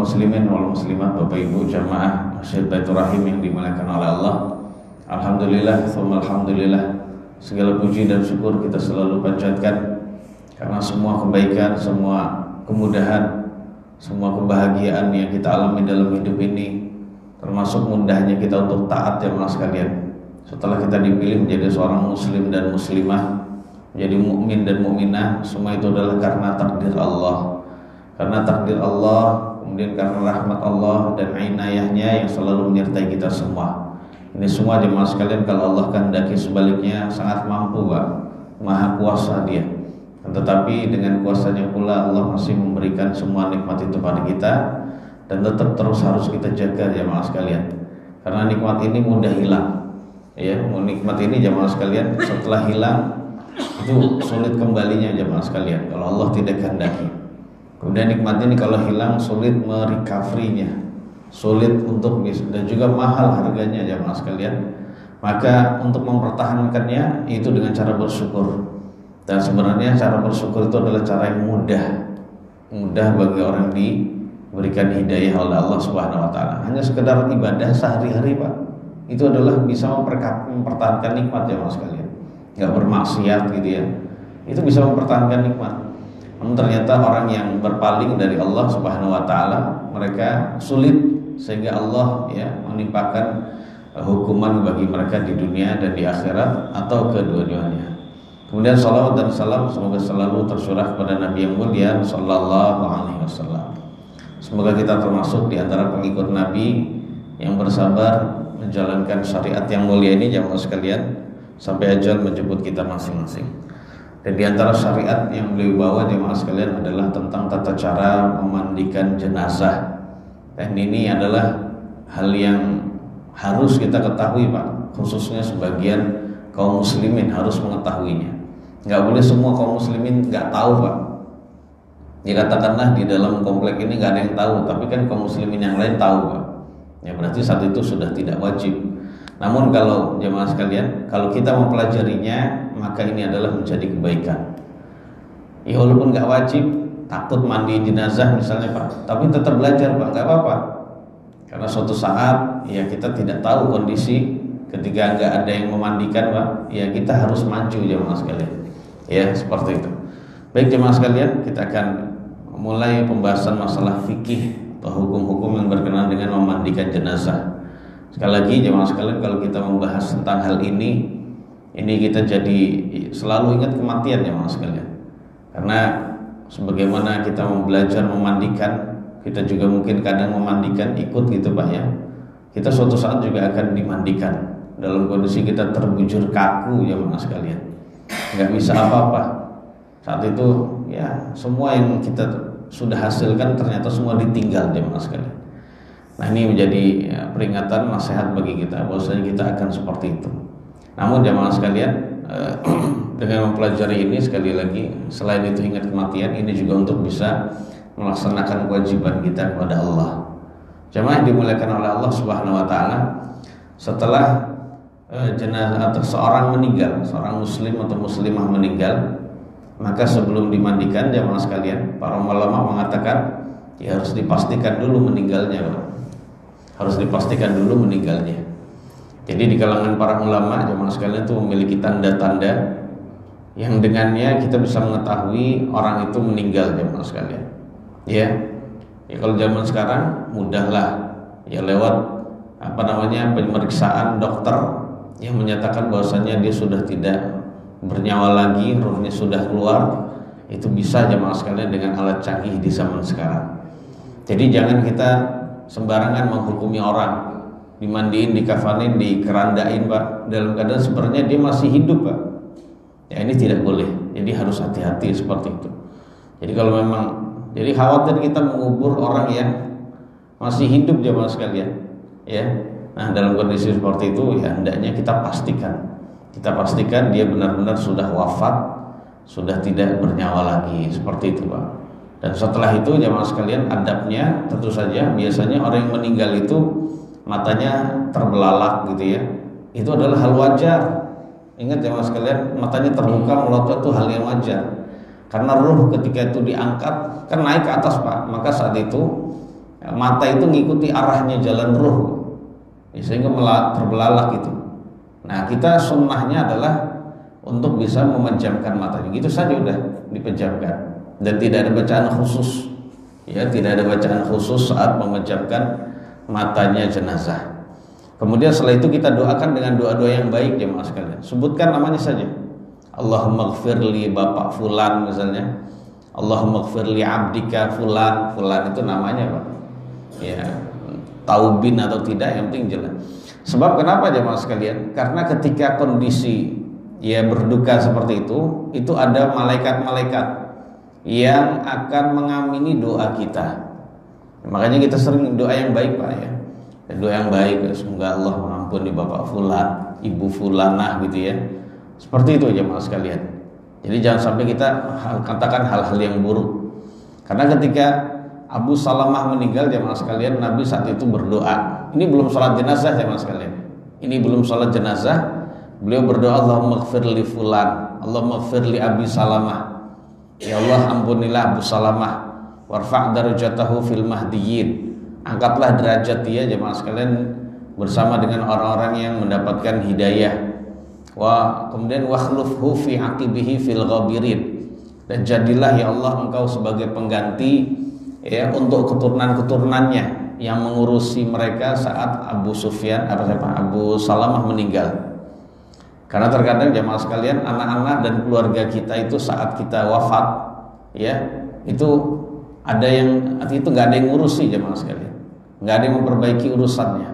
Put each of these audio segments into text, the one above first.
kaum muslimin wal muslimat, Bapak Ibu jamaah Masjid Baitur Rahim yang dimuliakan oleh Allah. Alhamdulillah, tsumma alhamdulillah. Segala puji dan syukur kita selalu panjatkan karena semua kebaikan, semua kemudahan, semua kebahagiaan yang kita alami dalam hidup ini, termasuk mudahnya kita untuk taat jamaah sekalian. Setelah kita dipilih menjadi seorang muslim dan muslimah, menjadi mukmin dan mukminah, semua itu adalah karena takdir Allah. Karena takdir Allah, kemudian karena rahmat Allah dan inayahnya yang selalu menyertai kita semua. Ini semua jemaah sekalian kalau Allah kehendaki sebaliknya sangat mampu, Pak. Maha kuasa Dia. Tetapi dengan kuasanya pula Allah masih memberikan semua nikmat itu pada kita, dan tetap terus harus kita jaga jemaah sekalian. Karena nikmat ini mudah hilang. Ya, nikmat ini jemaah sekalian setelah hilang itu sulit kembalinya jemaah sekalian kalau Allah tidak kehendaki. Kemudian nikmat ini kalau hilang sulit merecovery-nya, sulit untuk dan juga mahal harganya jemaah sekalian. Maka untuk mempertahankannya itu dengan cara bersyukur. Dan sebenarnya cara bersyukur itu adalah cara yang mudah bagi orang diberikan hidayah oleh Allah Subhanahu wa taala. Hanya sekedar ibadah sehari-hari, Pak. Itu adalah bisa mempertahankan nikmat jemaah sekalian. Enggak bermaksiat gitu ya. Itu bisa mempertahankan nikmat. Namun ternyata orang yang berpaling dari Allah Subhanahu wa taala, mereka sulit sehingga Allah ya menimpakan hukuman bagi mereka di dunia dan di akhirat atau kedua-duanya. Kemudian salawat dan salam semoga selalu tercurah kepada Nabi yang mulia sallallahu alaihi wasallam. Semoga kita termasuk di antara pengikut Nabi yang bersabar menjalankan syariat yang mulia ini jamaah sekalian sampai ajal menjemput kita masing-masing. Dan di antara syariat yang beliau bawa jemaah sekalian adalah tentang tata cara memandikan jenazah. Dan ini adalah hal yang harus kita ketahui, Pak. Khususnya sebagian kaum muslimin harus mengetahuinya. Nggak boleh semua kaum muslimin nggak tahu, Pak. Ya katakanlah di dalam komplek ini nggak ada yang tahu, tapi kan kaum muslimin yang lain tahu, Pak. Ya berarti saat itu sudah tidak wajib. Namun kalau jemaah sekalian, kalau kita mempelajarinya, maka ini adalah menjadi kebaikan. Ya walaupun nggak wajib, takut mandi jenazah misalnya, Pak, tapi tetap belajar, Pak, nggak apa-apa. Karena suatu saat ya kita tidak tahu kondisi ketika nggak ada yang memandikan, Pak, ya kita harus maju jemaah sekalian. Ya seperti itu. Baik jemaah sekalian, kita akan mulai pembahasan masalah fikih atau hukum-hukum yang berkenaan dengan memandikan jenazah. Sekali lagi jemaah sekalian, kalau kita membahas tentang hal ini kita jadi selalu ingat kematian jemaah sekalian. Karena sebagaimana kita belajar memandikan, kita juga mungkin kadang memandikan ikut gitu, Pak ya. Kita suatu saat juga akan dimandikan dalam kondisi kita terbujur kaku jemaah sekalian. Nggak bisa apa-apa. Saat itu ya semua yang kita sudah hasilkan ternyata semua ditinggal jemaah sekalian. Nah ini menjadi peringatan, nasihat bagi kita bahwasanya kita akan seperti itu. Namun jemaah sekalian, dengan mempelajari ini sekali lagi, selain itu ingat kematian, ini juga untuk bisa melaksanakan kewajiban kita kepada Allah. Jemaah dimuliakan oleh Allah Subhanahu wa taala, setelah jenazah atau seorang meninggal, seorang muslim atau muslimah meninggal, maka sebelum dimandikan jemaah sekalian, para ulama mengatakan ya harus dipastikan dulu meninggalnya, Pak. Harus dipastikan dulu meninggalnya. Jadi di kalangan para ulama jemaah sekalian itu memiliki tanda-tanda yang dengannya kita bisa mengetahui orang itu meninggal jemaah sekalian. Ya kalau zaman sekarang mudahlah ya lewat pemeriksaan dokter yang menyatakan bahwasannya dia sudah tidak bernyawa lagi, ruhnya sudah keluar. Itu bisa jemaah sekalian dengan alat canggih di zaman sekarang. Jadi jangan kita sembarangan menghukumi orang, dimandiin, dikafanin, dikerandain, Pak, dalam keadaan sebenarnya dia masih hidup, Pak. Ya ini tidak boleh. Jadi harus hati-hati seperti itu. Jadi kalau memang, jadi khawatir kita mengubur orang yang masih hidup jemaah sekalian, ya. Nah dalam kondisi seperti itu ya hendaknya kita pastikan dia benar-benar sudah wafat, sudah tidak bernyawa lagi, seperti itu, Pak. Dan setelah itu jemaah sekalian, adabnya tentu saja biasanya orang yang meninggal itu matanya terbelalak gitu ya. Itu adalah hal wajar. Ingat jemaah sekalian, matanya terbuka melotot itu hal yang wajar. Karena ruh ketika itu diangkat kan naik ke atas, Pak. Maka saat itu mata itu ngikuti arahnya jalan ruh, sehingga terbelalak gitu. Nah, kita sunnahnya adalah untuk bisa memejamkan matanya, gitu saja udah dipejamkan, dan tidak ada bacaan khusus, ya, tidak ada bacaan khusus saat memejamkan matanya jenazah. Kemudian setelah itu kita doakan dengan doa-doa yang baik, jemaah sekalian. Sebutkan namanya saja. Allahumma gfirli bapak fulan misalnya. Allahumma gfirli abdika fulan. Fulan itu namanya Pak. Ya, taubin atau tidak yang penting jelas. Sebab kenapa jemaah sekalian? Karena ketika kondisi ya berduka seperti itu ada malaikat-malaikat yang akan mengamini doa kita. Makanya kita sering doa yang baik Pak, ya. Doa yang baik, semoga Allah mengampuni bapak fulan, ibu fulanah gitu ya. Seperti itu jemaah sekalian. Jadi jangan sampai kita katakan hal-hal yang buruk. Karena ketika Abu Salamah meninggal jemaah sekalian, Nabi saat itu berdoa. Ini belum sholat jenazah jemaah sekalian. Ini belum sholat jenazah. Beliau berdoa, Allahumma gfir li fulan, Allahumma gfir li Abi Salamah. Ya Allah, ampunilah Abu Salamah, warfa' darajatahu fil mahdiyyin. Angkatlah derajat dia jemaah sekalian bersama dengan orang-orang yang mendapatkan hidayah. Kemudian wakhlufhu fi aqibihi fil ghabirin. Dan jadilah ya Allah engkau sebagai pengganti ya untuk keturunan-keturunannya yang mengurusi mereka saat Abu Salamah meninggal. Karena terkadang jemaah sekalian, anak-anak dan keluarga kita itu saat kita wafat ya, itu ada yang itu nggak ada yang ngurusi jemaah sekalian, nggak ada yang memperbaiki urusannya.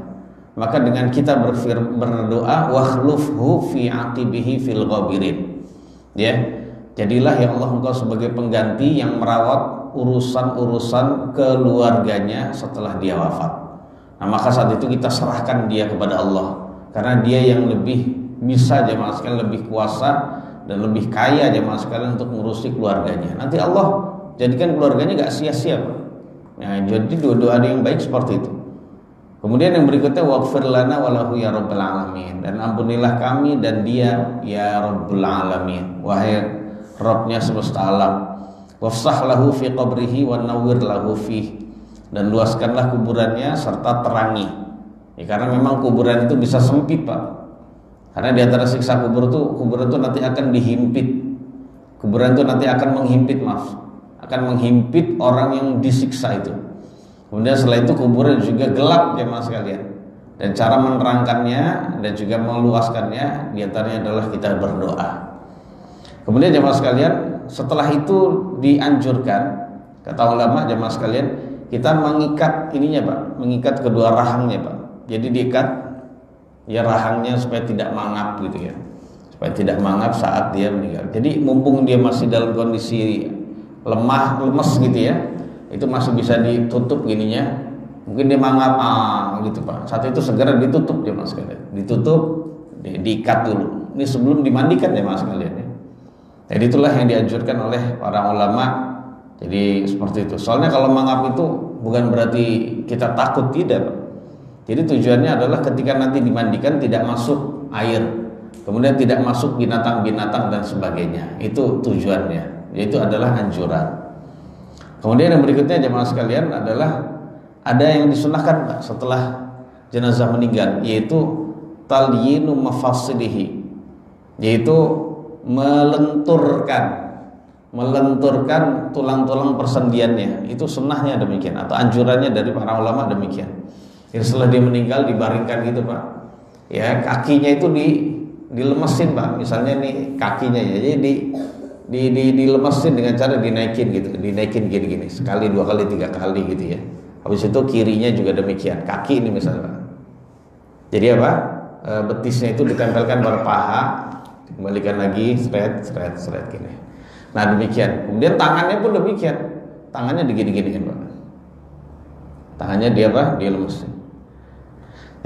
Maka dengan kita berdoa wakhlufhu fi aqibihi fil ghabirin, ya, jadilah ya Allah engkau sebagai pengganti yang merawat urusan-urusan keluarganya setelah dia wafat. Nah, maka saat itu kita serahkan dia kepada Allah, karena dia yang lebih bisa jemaah sekalian, lebih kuasa dan lebih kaya jemaah sekalian untuk mengurusi keluarganya. Nanti Allah jadikan keluarganya gak sia-sia. Nah, jadi doa-doa yang baik seperti itu. Kemudian yang berikutnya waghfir lana walahu ya rabbal alamin, dan ampunilah kami dan dia ya rabbul alamin, wahai Rabbnya semesta alam. Wafsah lahu fi qabrihi wa nawwir lahu fi, dan luaskanlah kuburannya serta terangi. Ya, karena memang kuburan itu bisa sempit Pak. Karena di antara siksa kuburan itu nanti akan dihimpit. Kuburan itu nanti akan menghimpit, akan menghimpit orang yang disiksa itu. Kemudian setelah itu kuburan juga gelap jemaah sekalian. Dan cara menerangkannya dan juga meluaskannya diantaranya adalah kita berdoa. Kemudian jemaah sekalian, setelah itu dianjurkan, kata ulama jemaah sekalian, kita mengikat ininya Pak, mengikat kedua rahangnya Pak. Jadi diikat ya rahangnya supaya tidak mangap gitu ya, supaya tidak mangap saat dia meninggal. Jadi mumpung dia masih dalam kondisi lemes gitu ya, itu masih bisa ditutup gininya. Mungkin dia mangap gitu Pak, saat itu segera ditutup jemaah sekalian, ditutup, diikat dulu. Ini sebelum dimandikan jemaah sekalian ya. Jadi itulah yang dianjurkan oleh para ulama. Jadi seperti itu. Soalnya kalau mangap itu bukan berarti kita takut, tidak Pak. Jadi tujuannya adalah ketika nanti dimandikan tidak masuk air, kemudian tidak masuk binatang-binatang dan sebagainya. Itu tujuannya. Yaitu adalah anjuran. Kemudian yang berikutnya jemaah sekalian adalah ada yang disunahkan Pak setelah jenazah meninggal, yaitu talyinu mafassilihi, yaitu melenturkan tulang-tulang persendiannya. Itu sunnahnya demikian, atau anjurannya dari para ulama demikian. Jadi setelah dia meninggal dibaringkan gitu Pak, ya, kakinya itu dilemesin Pak, misalnya nih kakinya ya, jadi dilemesin dengan cara dinaikin gitu, dinaikin gini-gini, sekali, dua kali, tiga kali gitu ya. Habis itu kirinya juga demikian, kaki ini misalnya Pak. Jadi apa? Betisnya itu ditempelkan pada paha, kembalikan lagi, seret gini. Nah demikian. Kemudian tangannya pun demikian, tangannya digini-giniin Pak. Tangannya dia apa? Dia lemesin.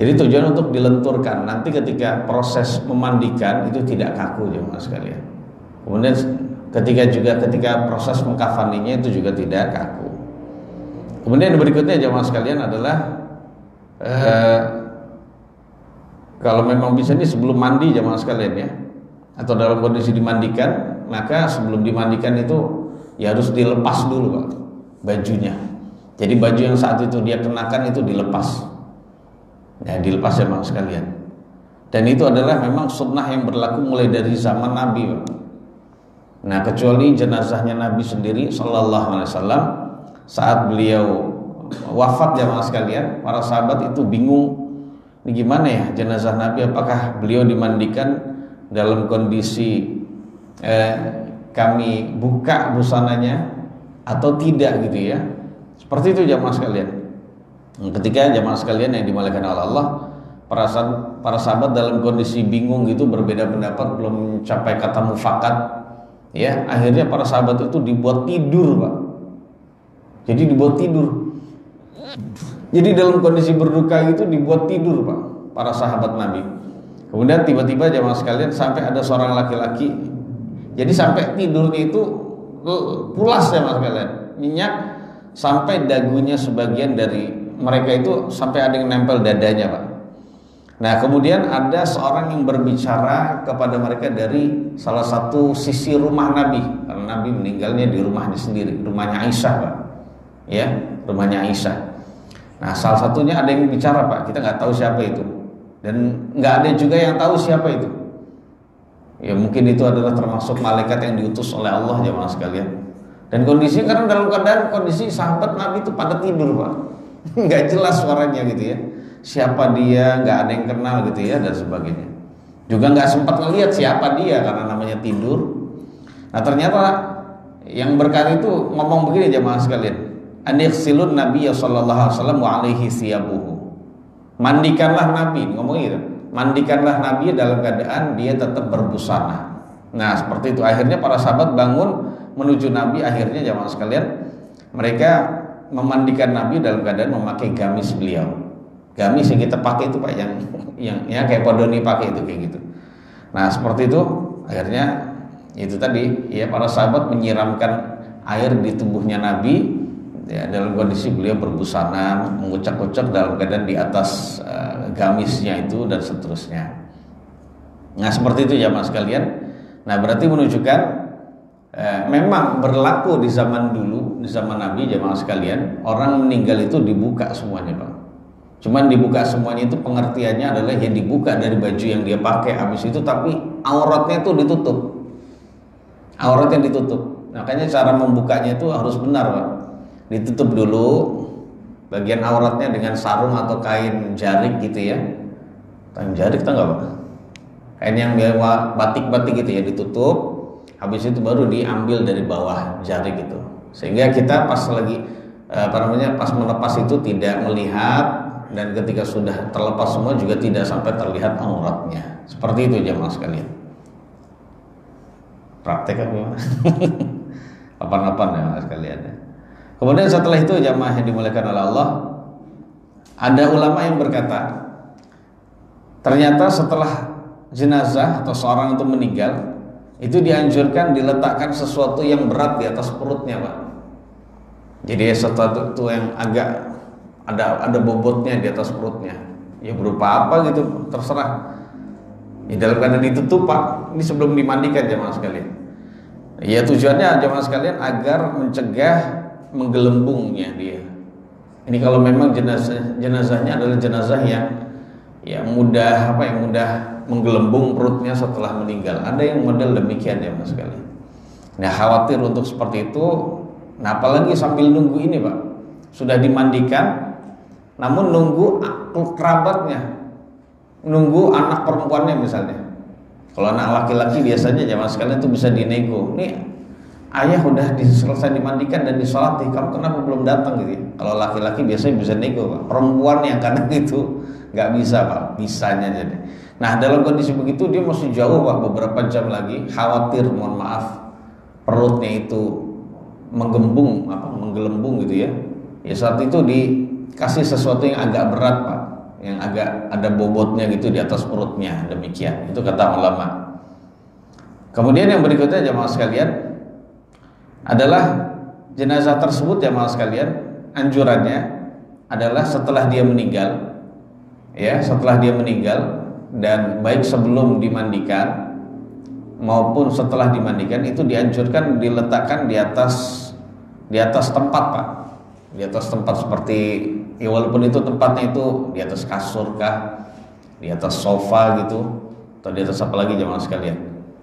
Jadi tujuan untuk dilenturkan. Nanti ketika proses memandikan itu tidak kaku jemaah sekalian. Kemudian ketika proses mengkafaninya itu juga tidak kaku. Kemudian berikutnya jemaah sekalian adalah kalau memang bisa ini sebelum mandi jemaah sekalian ya, atau dalam kondisi dimandikan, maka sebelum dimandikan itu ya harus dilepas dulu Pak bajunya. Jadi baju yang saat itu dia kenakan itu dilepas. Ya, dilepas jemaah sekalian. Dan itu adalah memang sunnah yang berlaku mulai dari zaman Nabi, Pak. Nah, kecuali jenazahnya Nabi sendiri sallallahu alaihi wasallam, saat beliau wafat jemaah sekalian, para sahabat itu bingung, ini gimana ya jenazah Nabi, apakah beliau dimandikan dalam kondisi kami buka busananya atau tidak gitu ya. Seperti itu jemaah sekalian. Ketika jemaah sekalian yang dimuliakan oleh Allah, para sahabat dalam kondisi bingung gitu, berbeda pendapat, belum mencapai kata mufakat, ya akhirnya para sahabat itu dibuat tidur, Pak. Jadi dibuat tidur. Jadi dalam kondisi berduka itu dibuat tidur, Pak, para sahabat Nabi. Kemudian tiba-tiba jemaah sekalian sampai ada seorang laki-laki. Jadi sampai tidurnya itu pulas jemaah sekalian, minyak sampai dagunya sebagian dari mereka itu sampai ada yang nempel dadanya, Pak. Nah, kemudian ada seorang yang berbicara kepada mereka dari salah satu sisi rumah Nabi, karena Nabi meninggalnya di rumahnya sendiri, rumahnya Aisyah, Pak. Ya, rumahnya Aisyah. Nah, salah satunya ada yang bicara, Pak. Kita nggak tahu siapa itu, dan nggak ada juga yang tahu siapa itu. Ya, mungkin itu adalah termasuk malaikat yang diutus oleh Allah jemaah sekalian. Dan kondisi karena dalam keadaan kondisi sahabat Nabi itu pada tidur, Pak. Nggak jelas suaranya gitu ya. Siapa dia, nggak ada yang kenal gitu ya, dan sebagainya. Juga nggak sempat ngelihat siapa dia karena namanya tidur. Nah, ternyata yang berkata itu ngomong begini jemaah sekalian, anighsilun nabiyya sallallahu alaihi wasallam wa alaihi thiyabuhu. Mandikanlah Nabi, ngomong gitu. Mandikanlah Nabi dalam keadaan dia tetap berbusana. Nah, seperti itu. Akhirnya para sahabat bangun menuju Nabi. Akhirnya jemaah sekalian, mereka memandikan Nabi dalam keadaan memakai gamis beliau. Gamis yang kita pakai itu, Pak, yang ya kayak Podoni pakai itu, kayak gitu. Nah, seperti itu. Akhirnya itu tadi ya, para sahabat menyiramkan air di tubuhnya Nabi ya, dalam kondisi beliau berbusana, mengucak-ucak dalam keadaan di atas gamisnya itu dan seterusnya. Nah, seperti itu jamaah sekalian. Nah, berarti menunjukkan memang berlaku di zaman dulu, di zaman Nabi jamaah sekalian, orang meninggal itu dibuka semuanya, Pak. Cuman dibuka semuanya itu pengertiannya adalah ya dibuka dari baju yang dia pakai habis itu, tapi auratnya itu ditutup. Auratnya ditutup. Makanya cara membukanya itu harus benar, Pak. Ditutup dulu bagian auratnya dengan sarung atau kain jarik gitu ya. Kain jarik tahu nggak, Pak? Kain yang batik-batik gitu ya, ditutup. Habis itu baru diambil dari bawah jarik gitu. Sehingga kita pas lagi pas melepas itu tidak melihat, dan ketika sudah terlepas semua juga tidak sampai terlihat auratnya. Seperti itu jemaah sekalian. Praktek kan gimana? Lapan-lapan ya sekalian ya. Kemudian setelah itu jemaah yang dimuliakan oleh Allah, ada ulama yang berkata, ternyata setelah jenazah atau seorang itu meninggal, itu dianjurkan diletakkan sesuatu yang berat di atas perutnya, Pak. Jadi sesuatu itu yang agak ada bobotnya di atas perutnya. Ya berupa apa gitu, terserah. Ya, dalam keadaan ditutup, Pak. Ini sebelum dimandikan jemaah sekalian. Ya tujuannya jemaah sekalian agar mencegah menggelembungnya dia. Ini kalau memang jenazahnya adalah jenazah yang mudah menggelembung perutnya setelah meninggal. Ada yang model demikian jemaah sekalian. Nah, khawatir untuk seperti itu. Nah, apalagi sambil nunggu ini, Pak. Sudah dimandikan, namun nunggu kerabatnya, nunggu anak perempuannya misalnya. Kalau anak laki-laki biasanya jamaah sekalian itu bisa dinego. Nih ayah udah selesai dimandikan dan disolati, kamu kenapa belum datang gitu ya? Kalau laki-laki biasanya bisa nego, Pak. Perempuan yang kadang itu nggak bisa, Pak. Bisanya jadi. Nah, dalam kondisi begitu dia masih jauh, Pak, beberapa jam lagi. Khawatir, mohon maaf, perutnya itu menggelembung gitu ya. Ya saat itu dikasih sesuatu yang agak berat, Pak, yang agak ada bobotnya gitu di atas perutnya, demikian. Itu kata ulama. Kemudian yang berikutnya jamaah sekalian adalah jenazah tersebut jamaah sekalian, anjurannya adalah setelah dia meninggal, ya setelah dia meninggal, dan baik sebelum dimandikan maupun setelah dimandikan itu dianjurkan diletakkan di atas tempat, Pak. Di atas tempat seperti, ya walaupun itu tempatnya itu di atas kasur kah, di atas sofa gitu, atau di atas apa lagi jemaah sekalian?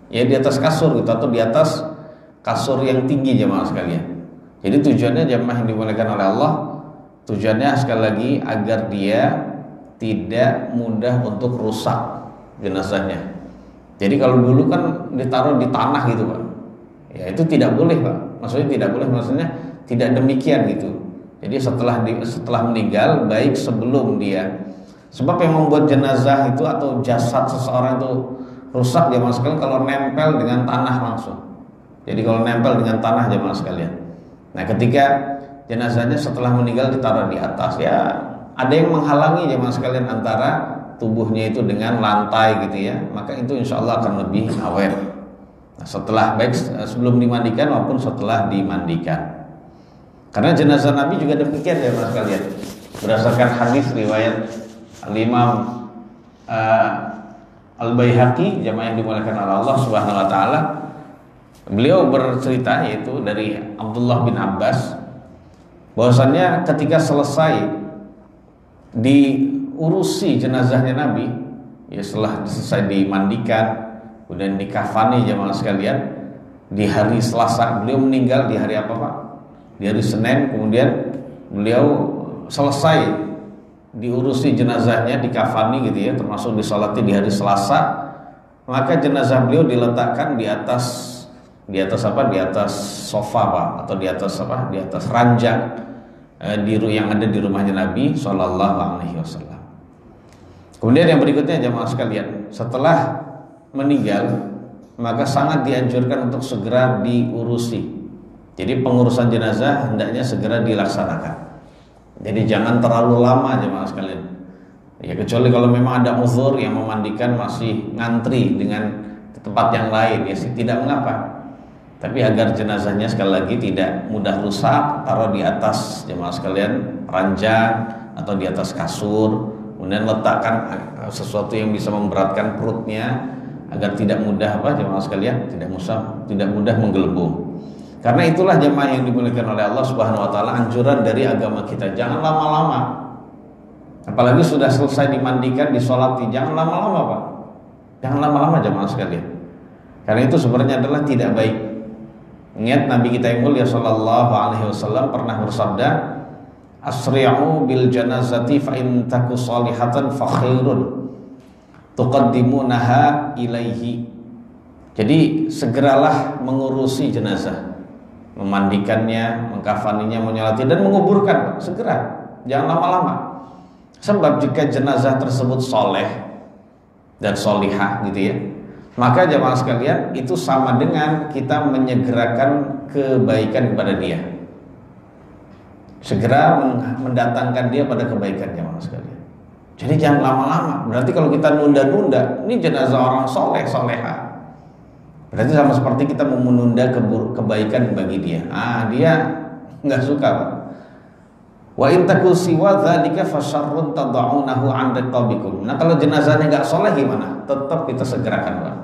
Ya di atas kasur gitu, atau di atas kasur yang tinggi jemaah sekalian. Jadi tujuannya jemaah yang dimuliakan oleh Allah, tujuannya sekali lagi agar dia tidak mudah untuk rusak jenazahnya. Jadi kalau dulu kan ditaruh di tanah gitu Pak, ya itu tidak boleh Pak. Maksudnya tidak boleh, maksudnya tidak demikian gitu. Jadi setelah meninggal, baik sebelum dia, sebab yang membuat jenazah itu atau jasad seseorang itu rusak jemaah sekalian kalau nempel dengan tanah langsung. Jadi kalau nempel dengan tanah jemaah sekalian. Nah ketika jenazahnya setelah meninggal ditaruh di atas, ya ada yang menghalangi jemaah sekalian antara tubuhnya itu dengan lantai gitu ya, maka itu insya Allah akan lebih awet. Nah, setelah baik sebelum dimandikan maupun setelah dimandikan. Karena jenazah Nabi juga demikian ya mas kalian. Berdasarkan hadis riwayat Al-Imam Al-Baihaqi, jamaah yang dimuliakan oleh Allah Subhanahu wa taala. Beliau bercerita yaitu dari Abdullah bin Abbas bahwasannya ketika selesai diurusi jenazahnya Nabi, ya setelah selesai dimandikan, kemudian dikafani jamaah sekalian, di hari Selasa, beliau meninggal di hari apa Pak? Di hari Senin, kemudian beliau selesai diurusi jenazahnya, dikafani gitu ya, termasuk disolati di hari Selasa, maka jenazah beliau diletakkan di atas apa? Di atas sofa Pak, atau di atas apa? Di atas ranjang yang ada di rumahnya Nabi Shallallahu Alaihi Wasallam. Kemudian yang berikutnya jamaah sekalian, setelah meninggal maka sangat dianjurkan untuk segera diurusi. Jadi pengurusan jenazah hendaknya segera dilaksanakan. Jadi jangan terlalu lama jemaah sekalian. Ya kecuali kalau memang ada uzur yang memandikan masih ngantri dengan tempat yang lain, ya sih tidak mengapa. Tapi agar jenazahnya sekali lagi tidak mudah rusak, taruh di atas jemaah sekalian ranjang atau di atas kasur, kemudian letakkan sesuatu yang bisa memberatkan perutnya agar tidak mudah apa jemaah sekalian, tidak mudah menggelembung. Karena itulah jemaah yang dimuliakan oleh Allah Subhanahu wa taala, anjuran dari agama kita, jangan lama-lama. Apalagi sudah selesai dimandikan, disolati, jangan lama-lama Pak. Jangan lama-lama jemaah sekalian. Karena itu sebenarnya adalah tidak baik. Ingat Nabi kita yang mulia sallallahu alaihi wasallam pernah bersabda, "Asri'u bil janazati fa in taku salihatan fa khairun tuqaddimunaha ilaihi." Jadi segeralah mengurusi jenazah, memandikannya, mengkafaninya, menyolati dan menguburkan, segera, jangan lama-lama. Sebab jika jenazah tersebut soleh dan solihah gitu ya, maka jamaah sekalian itu sama dengan kita menyegerakan kebaikan kepada dia, segera mendatangkan dia pada kebaikan jamaah sekalian. Jadi jangan lama-lama. Berarti kalau kita nunda-nunda, ini jenazah orang soleh solehah, berarti sama seperti kita mau menunda kebaikan bagi dia. Dia nggak suka Pak. Wa in takul siwa dzalika fasyarrun tad'unahu 'inda qabikum. Nah kalau jenazahnya nggak soleh gimana? Tetap kita segerakan Pak.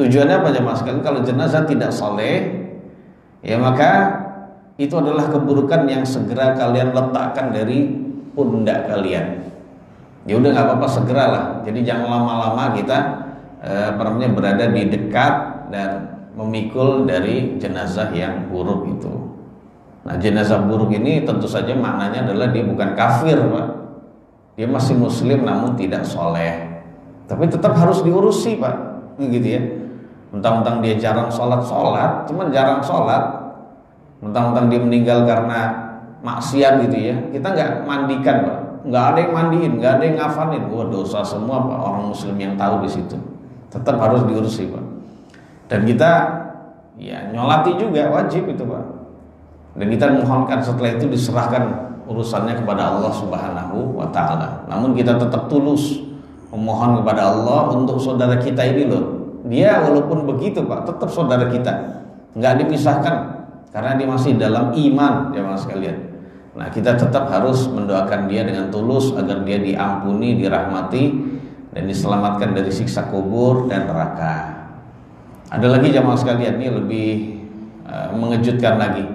Tujuannya apa jemaah sekalian? Kalau jenazah tidak soleh, ya maka itu adalah keburukan yang segera kalian letakkan dari pundak kalian. Ya udah nggak apa-apa, segeralah. Jadi jangan lama-lama kita berada di dekat dan memikul dari jenazah yang buruk itu. Nah jenazah buruk ini tentu saja maknanya adalah dia bukan kafir Pak, dia masih muslim namun tidak soleh, tapi tetap harus diurusi Pak, gitu ya. Mentang-mentang dia jarang sholat, cuman jarang sholat, mentang-mentang dia meninggal karena maksiat gitu ya, kita nggak mandikan Pak, nggak ada yang mandiin, nggak ada yang ngafanin, dosa semua Pak, orang muslim yang tahu di situ. Tetap harus diurusi Pak. Dan kita ya nyolati juga wajib itu Pak. Dan kita mohonkan setelah itu diserahkan urusannya kepada Allah Subhanahu wa taala. Namun kita tetap tulus memohon kepada Allah untuk saudara kita ini loh. Dia walaupun begitu Pak, tetap saudara kita. Enggak dipisahkan karena dia masih dalam iman jemaah sekalian. Nah, kita tetap harus mendoakan dia dengan tulus agar dia diampuni, dirahmati dan diselamatkan dari siksa kubur dan neraka. Ada lagi jamaah sekalian, ini lebih mengejutkan lagi.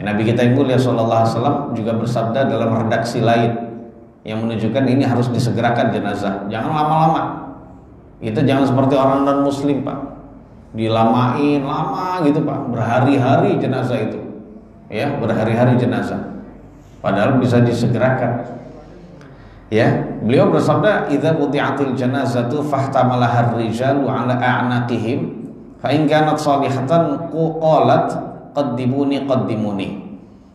Nabi kita yang mulia sallallahu alaihi wasallam juga bersabda dalam redaksi lain yang menunjukkan ini harus disegerakan jenazah. Jangan lama-lama. Itu jangan seperti orang non muslim, Pak. Dilamain lama gitu, Pak. Berhari-hari jenazah itu. Ya, berhari-hari jenazah. Padahal bisa disegerakan. Ya, beliau bersabda, "Idza wudi'atil janazatu fahtamalaha ar-rijalu 'ala a'naqihim, fa in kanat salihatan qalat qaddimuni."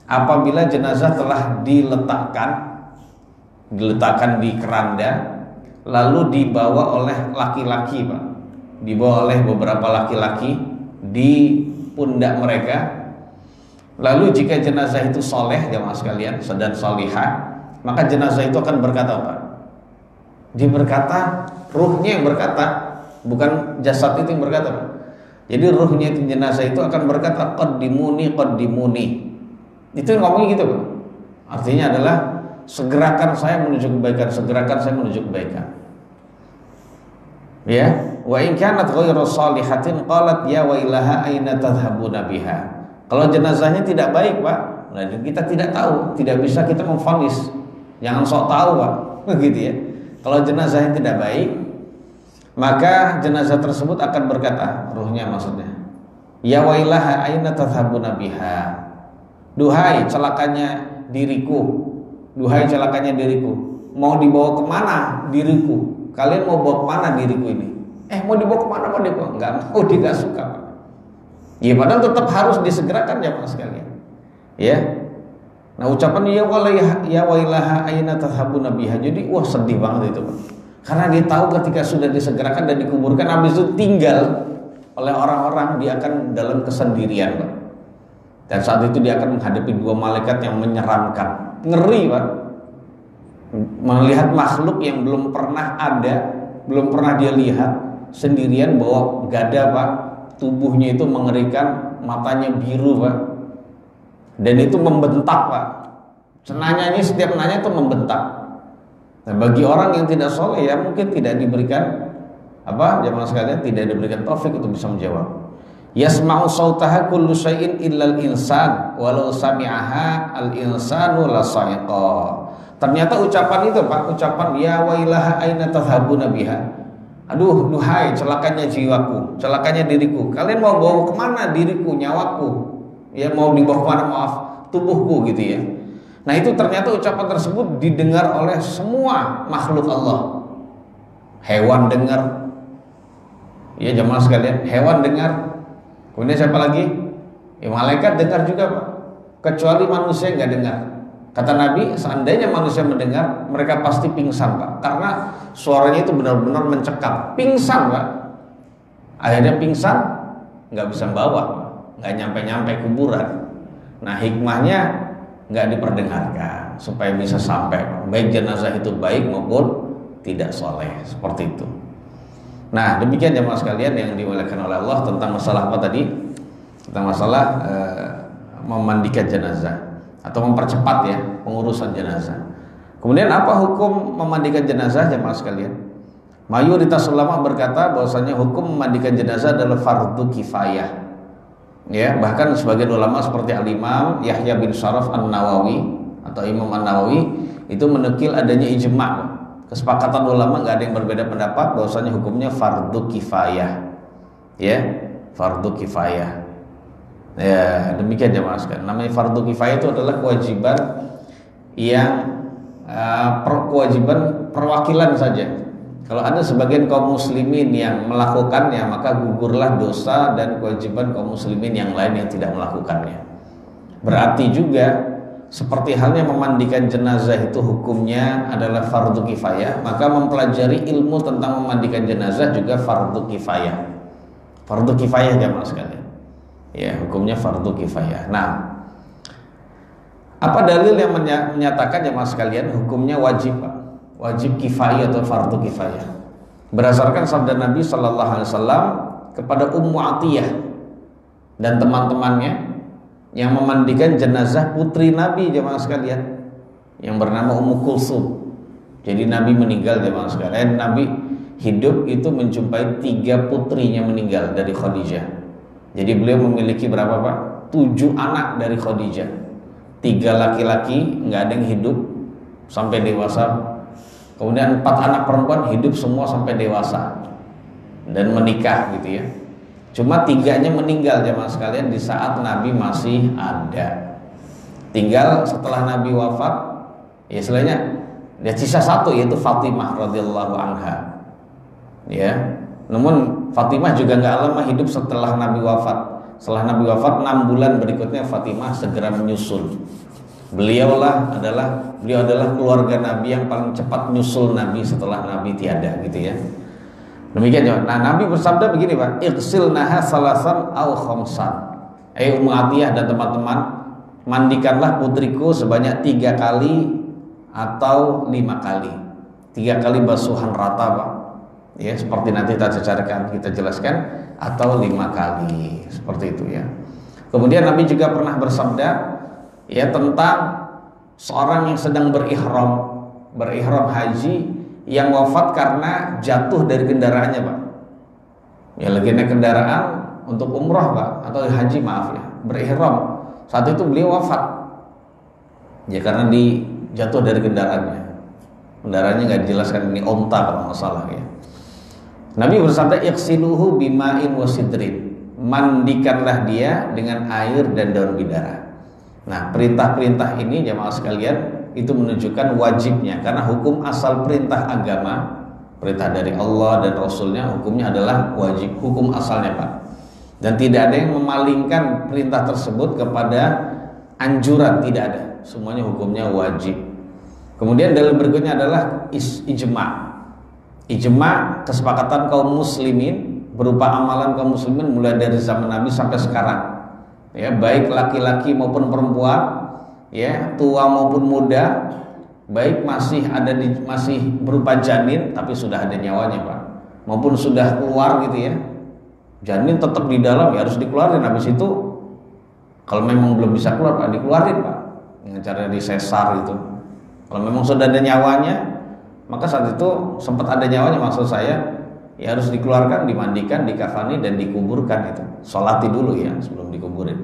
Apabila jenazah telah diletakkan di keranda, lalu dibawa oleh laki-laki, Pak. Dibawa oleh beberapa laki-laki di pundak mereka. Lalu jika jenazah itu soleh, jamaah sekalian, dan solihah, maka jenazah itu akan berkata, Pak. Dia berkata, ruhnya yang berkata, bukan jasad itu yang berkata, Pak. Jadi ruhnya itu, jenazah itu akan berkata, qaddimuni. Itu ngomongnya gitu, Pak. Artinya adalah segerakan saya menuju kebaikan, segerakan saya menuju kebaikan. Ya, wa in kanat ghairu shalihatin qalat ya wailaha aina tadhhabuna biha. Kalau jenazahnya tidak baik, Pak, nah kita tidak tahu, tidak bisa kita memvonis. Jangan sok tahu, Pak. Begitu ya. Kalau jenazahnya tidak baik, maka jenazah tersebut akan berkata, ruhnya maksudnya, ya wailaha aina tadhhabuna biha. Duhai celakanya diriku, mau dibawa kemana diriku? Kalian mau bawa kemana diriku ini? Mau dibawa kemana, Pak? Enggak mau, dia gak suka, Pak. Ya padahal tetap harus disegerakan, jamaah sekalian. Ya. Nah, ucapan ya wailaha aina tadhhabuna biha. Jadi sedih banget itu, Pak. Karena dia tahu ketika sudah disegerakan dan dikuburkan, habis itu tinggal oleh orang-orang, dia akan dalam kesendirian, Pak. Dan saat itu dia akan menghadapi dua malaikat yang menyeramkan. Ngeri, Pak. Melihat makhluk yang belum pernah ada, belum pernah dia lihat, sendirian bawa gada, Pak. Tubuhnya itu mengerikan, matanya biru, Pak. Dan itu membentak, Pak. Cenanya ini, setiap nanya itu membentak. Nah, bagi orang yang tidak soleh, ya mungkin tidak diberikan jamaah sekalian, tidak diberikan taufik untuk bisa menjawab. Yasma'u sautaha kullu syai'in illal insan walau sami'aha al insanu la sa'iqa. Ternyata ucapan itu, Pak, ucapan ya wailaha aina tadhhabuna biha. Aduh, duhai celakanya jiwaku, celakanya diriku. Kalian mau bawa kemana diriku, nyawaku? Ya mau dibawa kemana, maaf, tubuhku gitu ya. Nah, itu ternyata ucapan tersebut didengar oleh semua makhluk Allah. Hewan dengar. Ya jemaah sekalian, hewan dengar. Kemudian siapa lagi? Malaikat dengar juga, Pak. Kecuali manusia nggak dengar. Kata Nabi, seandainya manusia mendengar, mereka pasti pingsan, Pak. Karena suaranya itu benar-benar mencekam. Pingsan, Pak. Akhirnya pingsan, nggak bisa bawa, nggak nyampe-nyampe kuburan. Nah, hikmahnya nggak diperdengarkan supaya bisa sampai, baik jenazah itu baik maupun tidak soleh, seperti itu. Nah, demikian jemaah sekalian yang dimuliakan oleh Allah tentang masalah apa tadi? Tentang masalah memandikan jenazah atau mempercepat ya pengurusan jenazah. Kemudian apa hukum memandikan jenazah jemaah sekalian? Mayoritas ulama berkata bahwasanya hukum memandikan jenazah adalah fardu kifayah. Ya, bahkan sebagian ulama seperti Al-Imam Yahya bin Sharaf An-Nawawi atau Imam An-Nawawi itu menukil adanya ijma'. Kesepakatan ulama, nggak ada yang berbeda pendapat bahwasanya hukumnya fardu kifayah. Ya, fardu kifayah. Ya, demikian jemaah sekalian. Namanya fardu kifayah itu adalah kewajiban yang kewajiban perwakilan saja. Kalau ada sebagian kaum muslimin yang melakukannya, maka gugurlah dosa dan kewajiban kaum muslimin yang lain yang tidak melakukannya. Berarti juga seperti halnya memandikan jenazah itu hukumnya adalah fardu kifayah, maka mempelajari ilmu tentang memandikan jenazah juga fardu kifayah. Fardu kifayah jamaah sekalian. Ya, hukumnya fardu kifayah. Nah, apa dalil yang menyatakan jamaah sekalian hukumnya wajib, Pak? Wajib kifayah atau fardu kifayah? Berdasarkan sabda Nabi sallallahu alaihi wasallam kepada Ummu Atiyah dan teman-temannya yang memandikan jenazah putri Nabi jemaah sekalian yang bernama Ummu Kulsum. Jadi Nabi meninggal jemaah sekalian, Nabi hidup itu menjumpai 3 putrinya meninggal dari Khadijah. Jadi beliau memiliki berapa, Pak? 7 anak dari Khadijah, 3 laki-laki nggak ada yang hidup sampai dewasa, kemudian 4 anak perempuan hidup semua sampai dewasa dan menikah gitu ya. Cuma 3-nya meninggal jemaah sekalian di saat Nabi masih ada. Tinggal setelah Nabi wafat, ya selainnya ya sisa 1 yaitu Fatimah radhiyallahu anha. Ya, namun Fatimah juga nggak lama hidup setelah Nabi wafat. Setelah Nabi wafat 6 bulan berikutnya Fatimah segera menyusul. Beliau adalah keluarga Nabi yang paling cepat nyusul Nabi setelah Nabi tiada gitu ya. Demikian ya. Nah, Nabi bersabda begini Pak, "Ighsilnaha salasan aw khamsan." Ummu Atiyah dan teman-teman, mandikanlah putriku sebanyak 3 kali atau 5 kali. 3 kali basuhan rata Pak. Ya, seperti nanti kita jelaskan, atau 5 kali seperti itu ya. Kemudian Nabi juga pernah bersabda ya tentang seorang yang sedang berihram haji yang wafat karena jatuh dari kendaraannya Pak. Ya lagi naik kendaraan untuk umrah Pak, atau haji maaf ya, berihram. Saat itu beliau wafat. Ya karena jatuh dari kendaraannya. Kendaraannya nggak dijelaskan, ini onta kalau nggak salah ya. Nabi bersabda, "Ighsiluhu bima'in wasidrin." Mandikanlah dia dengan air dan daun bidara. Nah, perintah-perintah ini jamaah sekalian itu menunjukkan wajibnya, karena hukum asal perintah agama, perintah dari Allah dan Rasulnya, hukumnya adalah wajib, hukum asalnya Pak. Dan tidak ada yang memalingkan perintah tersebut kepada anjuran, tidak ada, semuanya hukumnya wajib. Kemudian dalil berikutnya adalah ijma, kesepakatan kaum muslimin berupa amalan kaum muslimin mulai dari zaman Nabi sampai sekarang. Ya, baik laki-laki maupun perempuan, ya, tua maupun muda, baik masih berupa janin tapi sudah ada nyawanya Pak, maupun sudah keluar gitu ya. Janin tetap di dalam ya harus dikeluarin, habis itu kalau memang belum bisa keluar Pak, dikeluarin Pak dengan cara disesar itu. Kalau memang sudah ada nyawanya, maka saat itu sempat ada nyawanya maksud saya, ya harus dikeluarkan, dimandikan, dikafani dan dikuburkan itu. Sholati dulu ya sebelum dikuburin.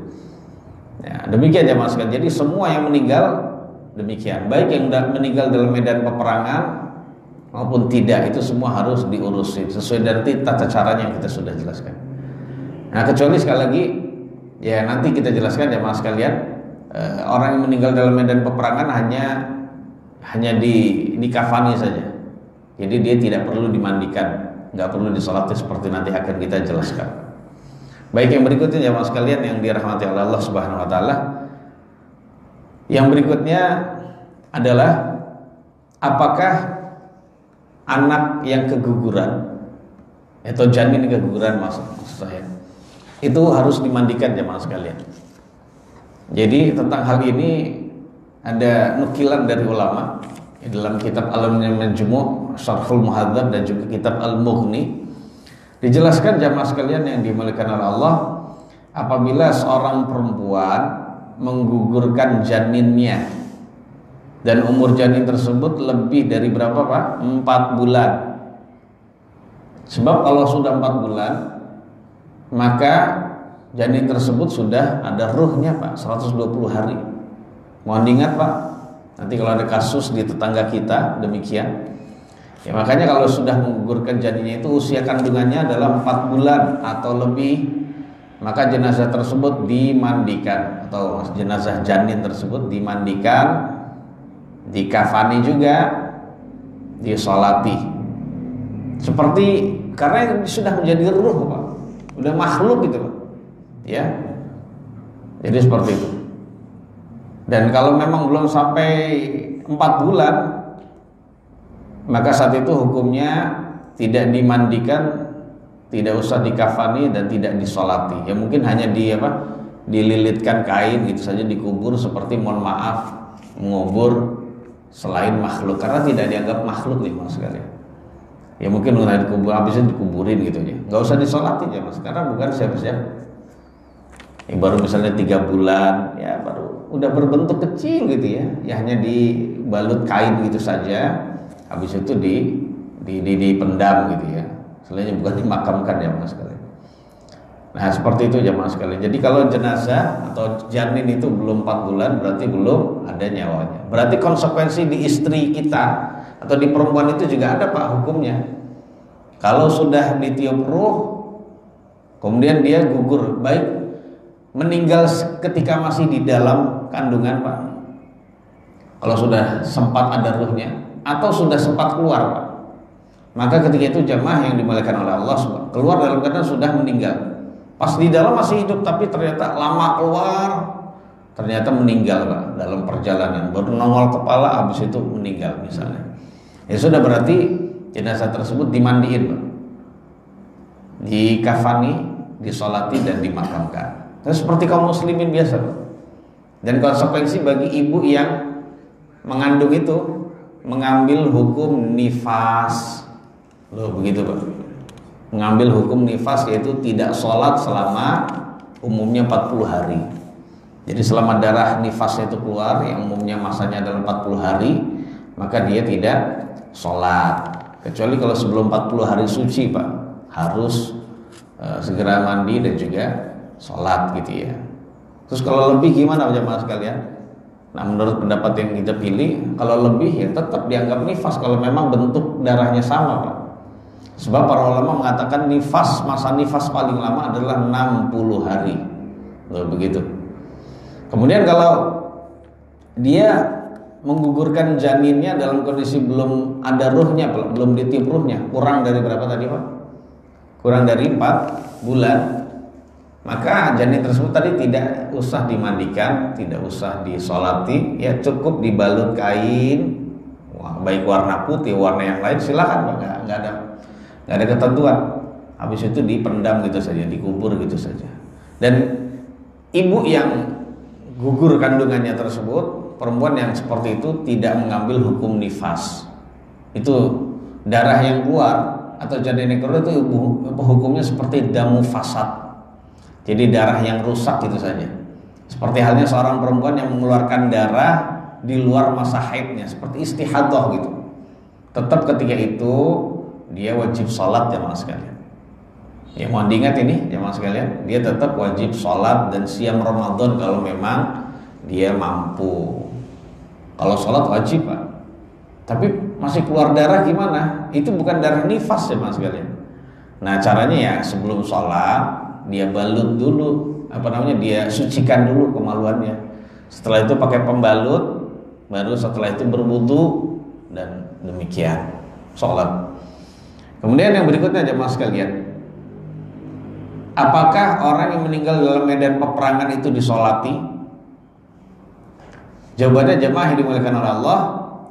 Ya, demikian ya Mas. Jadi semua yang meninggal demikian, baik yang meninggal dalam medan peperangan maupun tidak, itu semua harus diurusin sesuai dari tata caranya yang kita sudah jelaskan. Nah, kecuali sekali lagi ya nanti kita jelaskan ya Mas sekalian, orang yang meninggal dalam medan peperangan hanya dikafani saja. Jadi dia tidak perlu dimandikan, nggak perlu disolati seperti nanti akan kita jelaskan. Baik, yang berikutnya ya Mas sekalian yang dirahmati oleh Allah Subhanahu wa taala. Yang berikutnya adalah apakah anak yang keguguran atau janin keguguran maksud saya itu harus dimandikan jemaah sekalian. Jadi tentang hal ini ada nukilan dari ulama dalam kitab Al-Majmu', Syarhul Muhadzab dan juga kitab Al-Mughni. Dijelaskan jamaah sekalian yang dimuliakan oleh Allah, apabila seorang perempuan menggugurkan janinnya dan umur janin tersebut lebih dari berapa Pak? 4 bulan. Sebab kalau sudah 4 bulan maka janin tersebut sudah ada ruhnya Pak, 120 hari. Mohon diingat Pak, nanti kalau ada kasus di tetangga kita demikian, ya makanya kalau sudah menggugurkan janinnya itu usia kandungannya adalah 4 bulan atau lebih, maka jenazah tersebut dimandikan, atau jenazah janin tersebut dimandikan, dikafani juga, disolati. Seperti karena sudah menjadi ruh Pak, udah makhluk gitu Pak, ya. Jadi seperti itu. Dan kalau memang belum sampai 4 bulan, maka saat itu hukumnya tidak dimandikan, tidak usah dikafani dan tidak disolati. Ya mungkin hanya dililitkan kain gitu saja, dikubur seperti mohon maaf mengubur selain makhluk, karena tidak dianggap makhluk nih Mas sekalian. Ya mungkin udah dikubur, habisnya dikuburin gitu ya. Nggak usah disolati ya Mas, karena bukan siapa-siapa. Baru misalnya 3 bulan, ya baru udah berbentuk kecil gitu ya, ya hanya dibalut kain gitu saja, habis itu dipendam gitu ya, selainnya bukan dimakamkan ya Mas sekalian. Nah seperti itu jamaah sekalian. Jadi kalau jenazah atau janin itu belum 4 bulan berarti belum ada nyawanya. Berarti konsekuensi di istri kita atau di perempuan itu juga ada Pak hukumnya. Kalau sudah ditiup ruh kemudian dia gugur, baik meninggal ketika masih di dalam kandungan Pak, kalau sudah sempat ada ruhnya atau sudah sempat keluar Pak, maka ketika itu jamaah yang dimuliakan oleh Allah keluar dalam keadaan sudah meninggal. Pas di dalam masih hidup tapi ternyata lama keluar, ternyata meninggal Pak dalam perjalanan, baru nongol kepala habis itu meninggal misalnya. Ya sudah, berarti jenazah tersebut dimandiin Pak, dikafani, disolati dan dimakamkan. Terus seperti kaum muslimin biasa Pak. Dan konsekuensi bagi ibu yang mengandung itu mengambil hukum nifas. Loh begitu Pak. Mengambil hukum nifas, yaitu tidak sholat selama umumnya 40 hari. Jadi selama darah nifasnya itu keluar, yang umumnya masanya adalah 40 hari, maka dia tidak sholat. Kecuali kalau sebelum 40 hari suci Pak, harus segera mandi dan juga sholat gitu ya. Terus kalau lebih gimana jemaah sekalian? Nah menurut pendapat yang kita pilih, kalau lebih ya tetap dianggap nifas kalau memang bentuk darahnya sama Pak. Sebab para ulama mengatakan nifas, masa nifas paling lama adalah 60 hari. Loh, begitu. Kemudian kalau dia menggugurkan janinnya dalam kondisi belum ada ruhnya, belum ditiup ruhnya, kurang dari berapa tadi Pak? Kurang dari 4 bulan, maka janin tersebut tadi tidak usah dimandikan, tidak usah disolati, ya cukup dibalut kain, baik warna putih, warna yang lain silakan Pak, nggak ada ketentuan. Habis itu dipendam gitu saja, dikubur gitu saja. Dan ibu yang gugur kandungannya tersebut, perempuan yang seperti itu tidak mengambil hukum nifas. Itu darah yang keluar atau janin yang keluar itu hukumnya seperti damu fasad. Jadi darah yang rusak gitu saja. Seperti halnya seorang perempuan yang mengeluarkan darah di luar masa haidnya, seperti istihadah gitu. Tetap ketika itu dia wajib sholat jamaah sekalian. Ya mohon diingat ini jamaah sekalian, dia tetap wajib sholat dan siam Ramadan kalau memang dia mampu. Kalau sholat wajib Pak. Tapi masih keluar darah gimana? Itu bukan darah nifas jamaah sekalian. Nah caranya ya sebelum sholat dia balut dulu, dia sucikan dulu kemaluannya. Setelah itu pakai pembalut, baru setelah itu berwudu dan demikian sholat. Kemudian yang berikutnya jemaah sekalian, apakah orang yang meninggal dalam medan peperangan itu disolati? Jawabannya jemaah yang dimuliakan oleh Allah,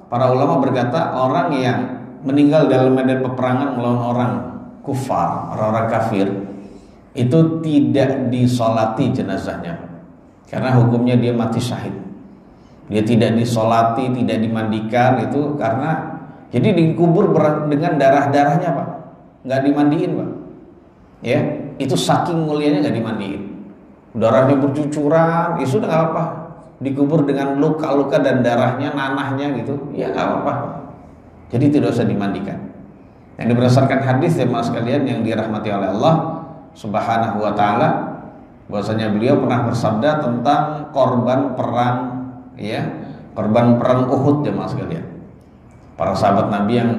para ulama berkata orang yang meninggal dalam medan peperangan melawan orang kufar, orang-orang kafir, itu tidak disolati jenazahnya, karena hukumnya dia mati syahid. Dia tidak disolati, tidak dimandikan itu karena jadi dikubur dengan darah-darahnya Pak, nggak dimandiin Pak. Ya, itu saking mulianya nggak dimandiin. Darahnya bercucuran, ya sudah nggak apa-apa. Dikubur dengan luka-luka dan darahnya, nanahnya gitu, ya nggak apa-apa. Jadi tidak usah dimandikan. Yang berdasarkan hadis ya mas sekalian yang dirahmati oleh Allah Subhanahu wa taala, bahwasanya beliau pernah bersabda tentang korban perang, ya, korban perang Uhud ya mas sekalian. Para sahabat Nabi yang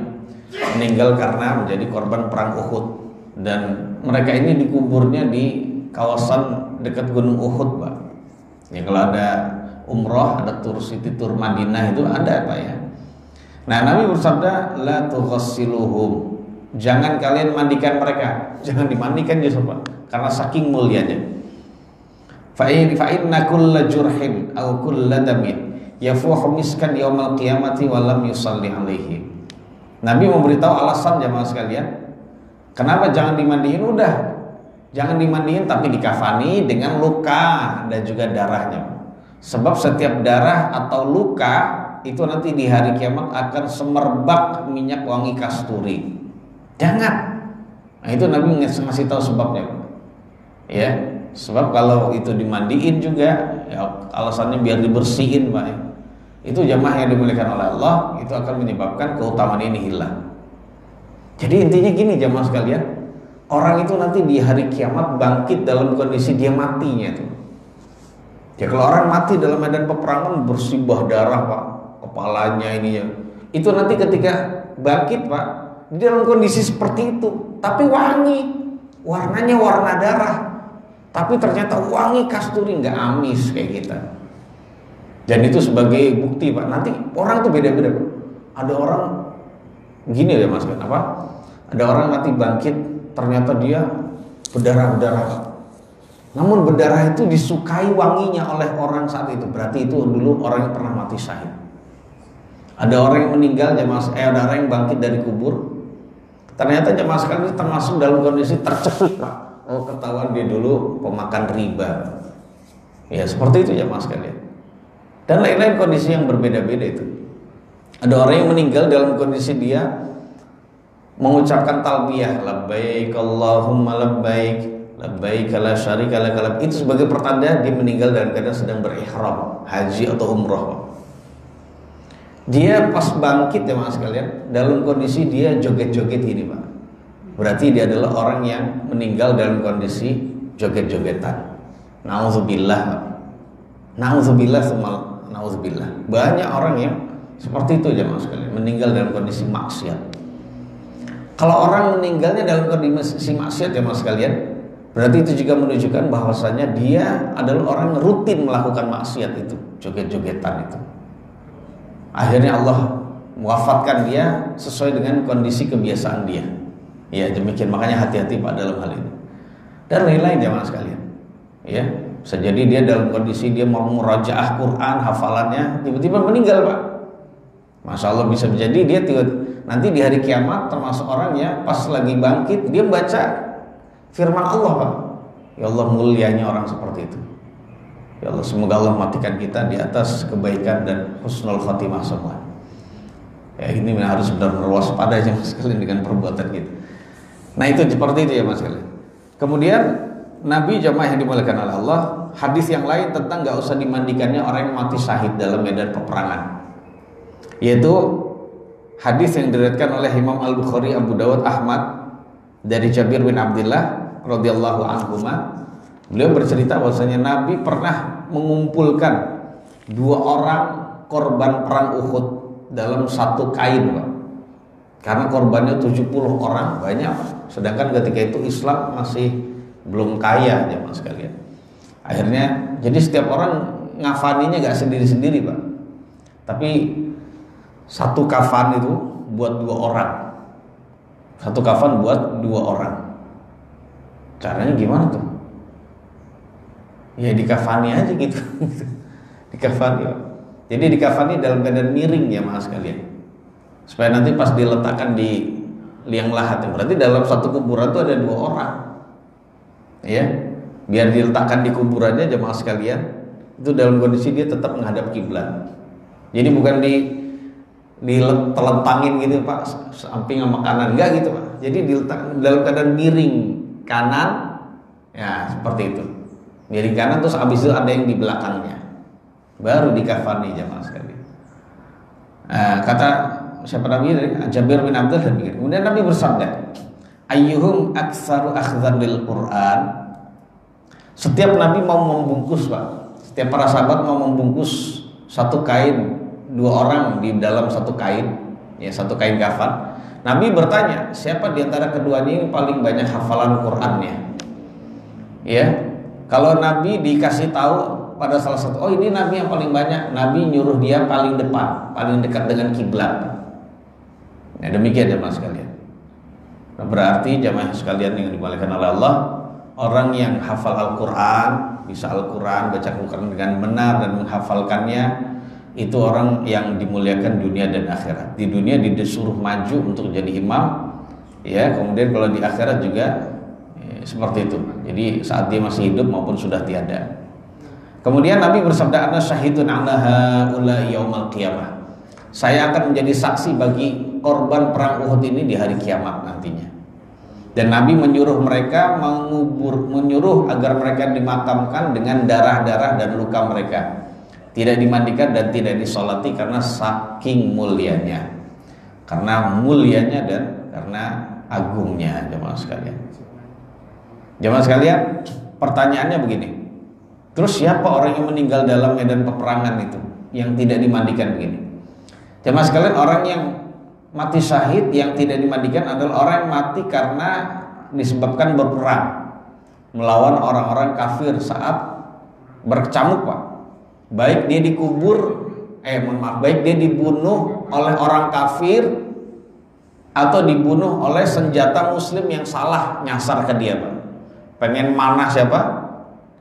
meninggal karena menjadi korban perang Uhud, dan mereka ini dikuburnya di kawasan dekat Gunung Uhud, Pak. Ya kalau ada umroh, ada tur Siti tur Madinah itu ada Pak ya. Nah Nabi bersabda, la tughassiluhum, jangan kalian mandikan mereka, jangan dimandikan justru Pak, karena saking mulianya. Fa inna kulla jurhin aw kulla damin yafuhu miskan yaumal qiyamati wa lam yusalli alaihi. Nabi memberitahu alasan jamaah sekalian, kenapa jangan dimandiin. Udah, jangan dimandiin tapi dikafani dengan luka dan juga darahnya. Sebab setiap darah atau luka itu nanti di hari kiamat akan semerbak minyak wangi kasturi. Jangan. Nah itu Nabi ngasih tahu sebabnya. Ya, sebab kalau itu dimandiin juga ya, alasannya biar dibersihin Pak ya. Itu jamaah yang dimuliakan oleh Allah, itu akan menyebabkan keutamaan ini hilang. Jadi intinya gini jamaah sekalian, orang itu nanti di hari kiamat bangkit dalam kondisi dia matinya tuh. Ya kalau orang mati dalam medan peperangan bersimbah darah Pak, kepalanya ini ya. Itu nanti ketika bangkit Pak, di dalam kondisi seperti itu, tapi wangi, warnanya warna darah, tapi ternyata wangi kasturi, nggak amis kayak kita. Dan itu sebagai bukti Pak. Nanti orang tuh beda-beda Pak. Ada orang gini ya Mas, apa? Ada orang mati bangkit, ternyata dia berdarah-darah. Namun berdarah itu disukai wanginya oleh orang saat itu. Berarti itu dulu orang yang pernah mati syahid. Ada orang yang meninggal ada orang yang bangkit dari kubur. Ternyata jemaah sekalian termasuk dalam kondisi tercekik Pak. Oh, ketahuan dia dulu pemakan riba. Ya seperti itu jemaah sekalian. Dan lain-lain kondisi yang berbeda-beda itu. Ada orang yang meninggal dalam kondisi dia mengucapkan talbiyah, labbaik Allahumma labbaik, labbaik la syarika lak. Itu sebagai pertanda dia meninggal dalam keadaan sedang berihram, haji atau umroh. Dia pas bangkit ya Mas sekalian, dalam kondisi dia joget-joget ini Pak. Berarti dia adalah orang yang meninggal dalam kondisi joget-jogetan. Nauzubillah. Nauzubillah semua nauzubillah. Banyak orang yang seperti itu ya Mas sekalian, meninggal dalam kondisi maksiat. Kalau orang meninggalnya dalam kondisi maksiat ya Mas sekalian, berarti itu juga menunjukkan bahwasanya dia adalah orang yang rutin melakukan maksiat itu, joget-jogetan itu. Akhirnya Allah mewafatkan dia sesuai dengan kondisi kebiasaan dia. Ya demikian, makanya hati-hati Pak dalam hal ini. Dan lain-lain jemaah sekalian. Ya, bisa jadi dia dalam kondisi dia mau murajaah Quran, hafalannya tiba-tiba meninggal Pak. Masya Allah, bisa menjadi dia nanti di hari kiamat termasuk orang ya pas lagi bangkit dia baca firman Allah Pak. Ya Allah, mulianya orang seperti itu. Ya Allah, semoga Allah matikan kita di atas kebaikan dan husnul khatimah semua. Ya ini harus benar-benar waspada aja Mas sekalian dengan perbuatan kita. Nah itu seperti itu ya Mas sekalian. Kemudian Nabi jamaah yang dimuliakan oleh Allah, hadis yang lain tentang gak usah dimandikannya orang yang mati syahid dalam medan peperangan, yaitu hadis yang diriwayatkan oleh Imam Al-Bukhari, Abu Dawud, Ahmad dari Jabir bin Abdullah radhiyallahu anhuma. Beliau bercerita bahwasanya Nabi pernah mengumpulkan 2 orang korban perang Uhud dalam satu kain Pak. Karena korbannya 70 orang, banyak. Sedangkan ketika itu Islam masih belum kaya jemaah sekalian. Akhirnya jadi setiap orang ngafaninya gak sendiri-sendiri Pak. Tapi satu kafan itu buat 2 orang. Satu kafan buat 2 orang. Caranya gimana tuh? Ya dikafani aja gitu. Dikafani. Jadi dikafani dalam keadaan miring ya Mas sekalian. Supaya nanti pas diletakkan di liang lahat. Berarti dalam satu kuburan itu ada 2 orang. Ya. Biar diletakkan di kuburannya jemaah sekalian, itu dalam kondisi dia tetap menghadap kiblat. Jadi bukan telentangin gitu Pak, samping sama kanan, enggak gitu Pak. Jadi diletakkan dalam keadaan miring kanan, ya seperti itu. Miring kanan terus habis itu ada yang di belakangnya, baru dikafani jemaah sekalian. Kata siapa Nabi? Jabir bin Abdullah. Kemudian Nabi bersabda, ayyuhum aktsaru akhdhan lil Quran. Setiap Nabi mau membungkus Pak, setiap para sahabat mau membungkus satu kain, 2 orang di dalam satu kain, ya satu kain kafan. Nabi bertanya, siapa di antara keduanya ini paling banyak hafalan Qur'annya? Ya, kalau Nabi dikasih tahu pada salah satu, oh ini Nabi yang paling banyak, Nabi nyuruh dia paling depan, paling dekat dengan kiblat. Nah demikian jemaah sekalian. Nah, berarti jemaah sekalian yang dimuliakan oleh Allah, orang yang hafal Al-Quran, bisa Al-Quran, baca Al-Quran dengan benar dan menghafalkannya, itu orang yang dimuliakan dunia dan akhirat. Di dunia disuruh maju untuk jadi imam, ya. Kemudian kalau di akhirat juga seperti itu. Jadi saat dia masih hidup maupun sudah tiada. Kemudian Nabi bersabda, ana syahidun ala haula yaumal qiyamah. Saya akan menjadi saksi bagi korban perang Uhud ini di hari kiamat nantinya. Dan Nabi menyuruh mereka menyuruh agar mereka dimakamkan dengan darah-darah dan luka mereka, tidak dimandikan dan tidak disolati karena saking mulianya, karena mulianya dan karena agungnya jemaah sekalian. Jamaah sekalian, pertanyaannya begini. Terus siapa orang yang meninggal dalam medan peperangan itu yang tidak dimandikan begini? Jamaah sekalian, orang yang mati syahid yang tidak dimandikan adalah orang yang mati karena disebabkan berperang melawan orang-orang kafir saat berkecamuk, Pak. Baik dia dikubur, baik dia dibunuh oleh orang kafir atau dibunuh oleh senjata muslim yang salah nyasar ke dia, Pak. Pengen manah siapa?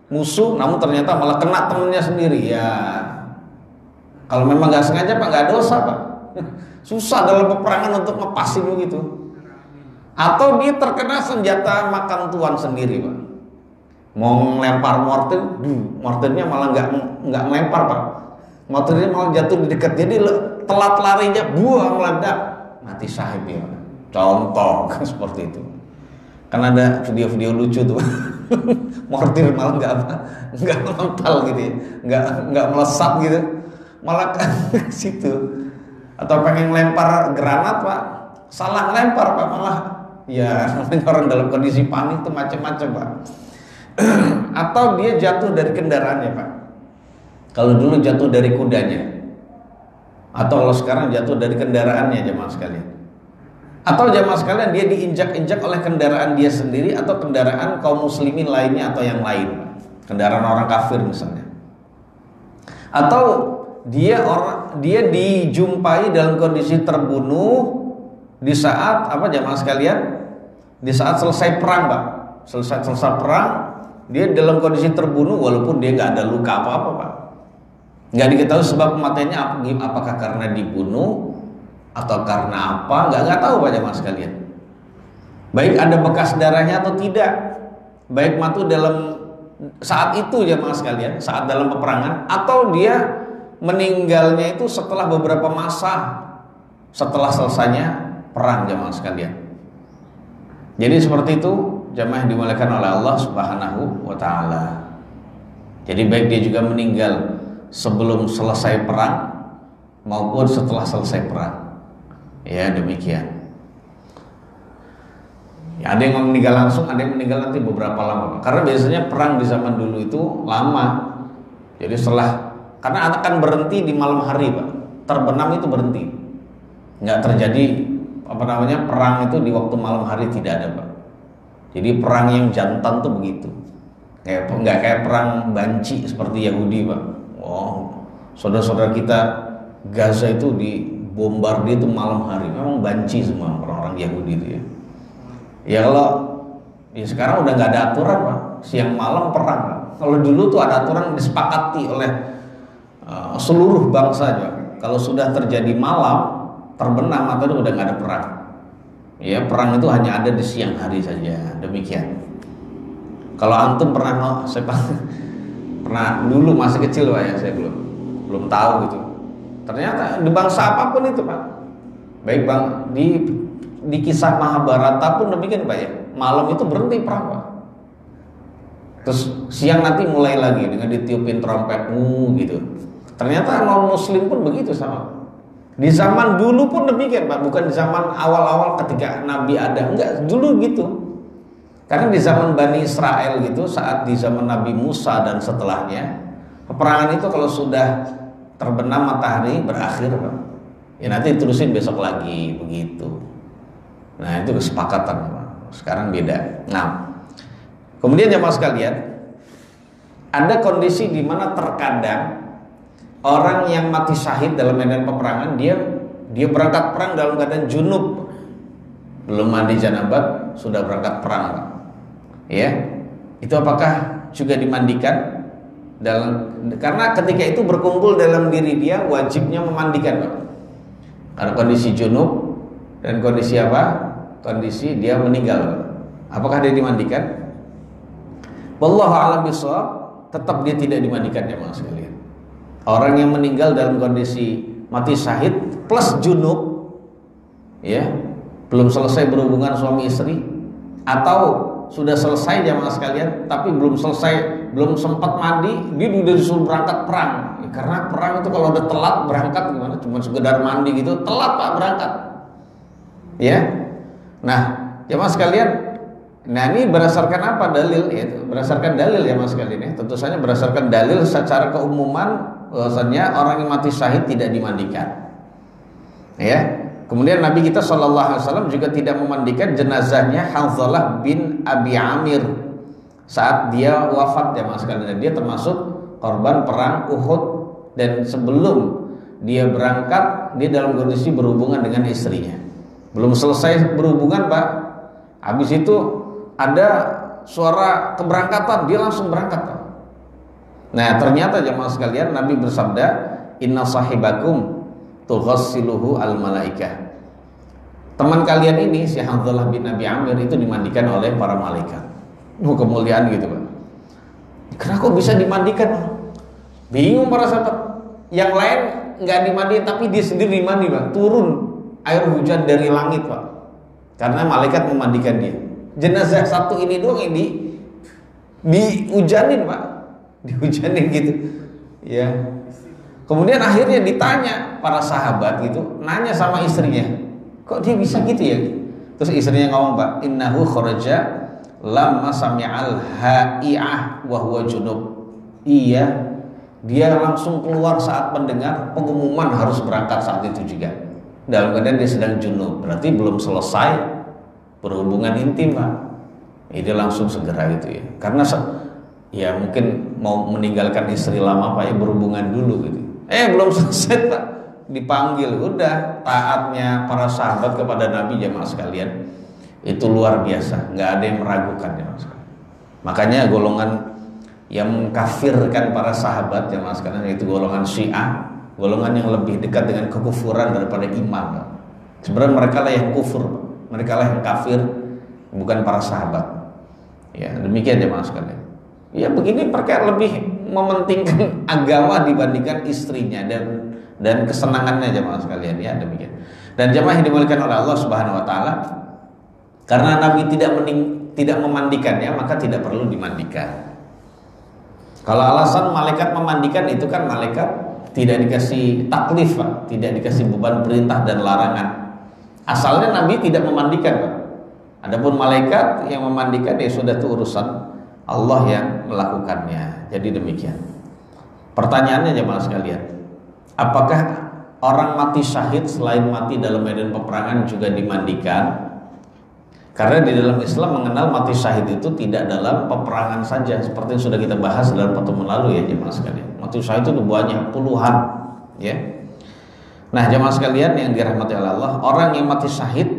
Musuh, namun ternyata malah kena temennya sendiri. Ya, kalau memang nggak sengaja, Pak, nggak dosa, Pak. Susah dalam peperangan untuk ngepasin begitu. Atau dia terkena senjata makan tuan sendiri, Pak. Mau ngelempar mortir, mortirnya malah nggak ngelempar, Pak. Mortirnya malah jatuh di dekat, jadi telat larinya, buah meledak, mati syahid ya, Pak. Contoh kan seperti itu. Kan ada video-video lucu tuh. Mortir malah nggak mental gitu ya, nggak melesat gitu, malah ke situ. Atau pengen lempar granat, Pak, salah lempar, Pak, malah ya orang dalam kondisi panik itu macam-macam, Pak. Atau dia jatuh dari kendaraannya, Pak. Kalau dulu jatuh dari kudanya, atau kalau sekarang jatuh dari kendaraannya, jamaah sekalian. Atau jamaah sekalian dia diinjak-injak oleh kendaraan dia sendiri atau kendaraan kaum muslimin lainnya atau yang lain, kendaraan orang kafir misalnya. Atau dia dijumpai dalam kondisi terbunuh di saat apa, jamaah sekalian? Di saat selesai perang, Pak. Selesai perang, dia dalam kondisi terbunuh walaupun dia nggak ada luka apa-apa, Pak. Nggak diketahui sebab kematiannya, apakah karena dibunuh atau karena apa, nggak tahu, Pak, jamaah sekalian. Baik ada bekas darahnya atau tidak, baik mati dalam saat itu, jamaah sekalian, saat dalam peperangan, atau dia meninggalnya itu setelah beberapa masa setelah selesainya perang, jamaah sekalian. Jadi seperti itu, jamaah yang dimuliakan oleh Allah Subhanahu wa taala. Jadi baik dia juga meninggal sebelum selesai perang maupun setelah selesai perang. Ya, demikian. Ya, ada yang meninggal langsung, ada yang meninggal nanti beberapa lama, Pak. Karena biasanya perang di zaman dulu itu lama. Jadi karena akan berhenti di malam hari, Pak. Terbenam itu berhenti. Nggak terjadi perang itu di waktu malam hari, tidak ada, Pak. Jadi perang yang jantan tuh begitu. Nggak kayak perang banci seperti Yahudi, Pak. Saudara-saudara kita Gaza itu dibombardir itu malam hari. Memang banci semua orang-orang Yahudi itu ya. Ya kalau sekarang udah nggak ada aturan, Pak. Siang malam perang, Pak. Kalau dulu tuh ada aturan disepakati oleh seluruh bangsa aja. Kalau sudah terjadi malam terbenam atau itu udah nggak ada perang. Ya, perang itu hanya ada di siang hari saja. Demikian. Kalau antum pernah dulu masih kecil, Pak, ya, saya belum tahu gitu. Ternyata di bangsa apapun itu, Pak. Baik, Bang, di kisah Mahabharata pun demikian, Pak, ya. Malam itu berhenti perang, Pak. Terus siang nanti mulai lagi dengan ditiupin trompetmu gitu. Ternyata non muslim pun begitu sama. Di zaman dulu pun demikian, Pak. Bukan di zaman awal-awal ketika Nabi ada, enggak, dulu gitu. Karena di zaman Bani Israel gitu, saat di zaman Nabi Musa dan setelahnya, peperangan itu kalau sudah terbenam matahari berakhir, Pak. Ya nanti terusin besok lagi begitu. Nah, itu kesepakatan, Pak. Sekarang beda. Nah, kemudian jamaah sekalian, ada kondisi di mana terkadang orang yang mati syahid dalam medan peperangan, dia berangkat perang dalam keadaan junub, belum mandi janabat, sudah berangkat perang, Pak. Ya, itu apakah juga dimandikan? Karena ketika itu berkumpul dalam diri dia, wajibnya memandikan, Pak. Karena kondisi junub dan kondisi apa? Kondisi dia meninggal, Pak. Apakah dia dimandikan? Wallahu a'lam bishawab, tetap dia tidak dimandikan, jemaah sekalian. Orang yang meninggal dalam kondisi mati syahid plus junub, ya, belum selesai berhubungan suami istri, atau sudah selesai jamaah sekalian tapi belum sempat mandi, dia udah disuruh berangkat perang. Ya, karena perang itu kalau udah telat berangkat gimana? Cuma sekedar mandi gitu, telat, Pak, berangkat. Ya. Nah, jamaah sekalian, Nah ini berdasarkan apa dalil? Ya, berdasarkan dalil ya mas sekalian ya. Tentu saja berdasarkan dalil secara keumuman bahwasanya orang yang mati syahid tidak dimandikan. Ya. Kemudian Nabi kita SAW juga tidak memandikan jenazahnya Hanzalah bin Abi Amir saat dia wafat ya mas sekalian. Dia termasuk korban perang Uhud dan sebelum dia berangkat dia dalam kondisi berhubungan dengan istrinya. Belum selesai berhubungan Pak. Habis itu ada suara keberangkatan, dia langsung berangkat Pak. Nah ternyata jemaah sekalian Nabi bersabda, inna sahibakum tughassiluhu al malaikah. Teman kalian ini si Hanzalah bin Abi Amir itu dimandikan oleh para malaikat. Kemuliaan gitu Pak. Kenapa kok bisa dimandikan? Bingung para sahabat. Yang lain nggak dimandiin tapi dia sendiri dimandi Pak. Turun air hujan dari langit Pak. Karena malaikat memandikan dia. Jenazah satu ini doang ini dihujanin Pak. Dihujanin gitu. Ya. Kemudian akhirnya ditanya para sahabat gitu, nanya sama istrinya, kok dia bisa gitu ya? Terus istrinya ngomong Pak, innahu kharaja lamma sami'al ha'i'ah wa huwa junub. Iya, dia langsung keluar saat mendengar pengumuman harus berangkat saat itu juga. Dalam keadaan dia sedang junub, berarti belum selesai berhubungan intim Pak. Dia langsung segera gitu ya. Karena ya mungkin mau meninggalkan istri lama Pak ya, berhubungan dulu gitu. Belum selesai Pak, dipanggil. Udah, taatnya para sahabat kepada Nabi jemaah sekalian itu luar biasa, nggak ada yang meragukan jemaah sekalian. Makanya golongan yang mengkafirkan para sahabat jemaah sekalian yaitu golongan Syiah, golongan yang lebih dekat dengan kekufuran daripada iman Pak. Sebenarnya mereka lah yang kufur, mereka lah yang kafir, bukan para sahabat. Ya demikian jemaah sekalian. Ya begini mereka lebih mementingkan agama dibandingkan istrinya dan kesenangannya jemaah sekalian ya demikian. Dan jemaah yang dimuliakan oleh Allah Subhanahu wa taala, karena Nabi tidak memandikannya maka tidak perlu dimandikan. Kalau alasan malaikat memandikan itu kan malaikat tidak dikasih taklif Pak, tidak dikasih beban perintah dan larangan. Asalnya Nabi tidak memandikan Pak. Adapun malaikat yang memandikan ya sudah itu urusan Allah yang melakukannya. Jadi demikian. Pertanyaannya jemaah sekalian, apakah orang mati syahid selain mati dalam medan peperangan juga dimandikan? Karena di dalam Islam mengenal mati syahid itu tidak dalam peperangan saja, seperti yang sudah kita bahas dalam pertemuan lalu ya jemaah sekalian. Mati syahid itu banyak puluhan, ya. Nah jemaah sekalian yang dirahmati oleh Allah, orang yang mati syahid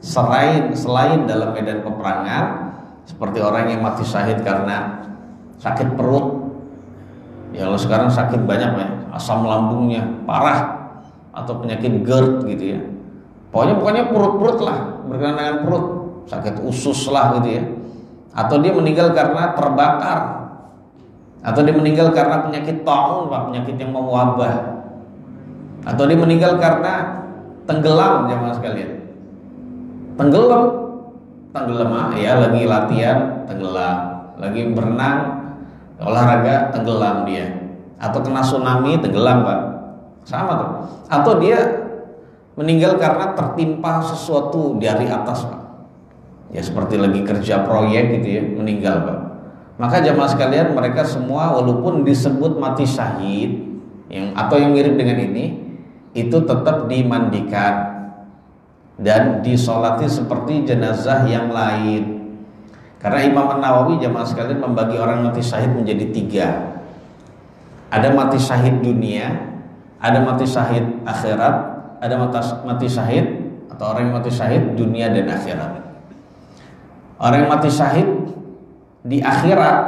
selain dalam medan peperangan, seperti orang yang mati syahid karena sakit perut. Ya kalau sekarang sakit banyak ya, asam lambungnya parah atau penyakit GERD gitu ya. Pokoknya perut lah, berkenaan dengan perut, sakit usus lah gitu ya. Atau dia meninggal karena terbakar. Atau dia meninggal karena penyakit taun Pak, penyakit yang mewabah. Atau dia meninggal karena tenggelam jemaah sekalian. Tenggelam ya, lagi latihan tenggelam, lagi berenang olahraga tenggelam dia, atau kena tsunami tenggelam Pak, sama tuh. Atau dia meninggal karena tertimpa sesuatu dari atas Pak, ya seperti lagi kerja proyek gitu ya, meninggal Pak. Maka jamaah sekalian mereka semua walaupun disebut mati syahid atau yang mirip dengan ini, itu tetap dimandikan dan disolati seperti jenazah yang lain. Karena Imam An-Nawawi jamaah sekalian membagi orang mati syahid menjadi 3. Ada mati syahid dunia, ada mati syahid akhirat, ada mati syahid atau orang yang mati syahid dunia dan akhirat. Orang yang mati syahid di akhirat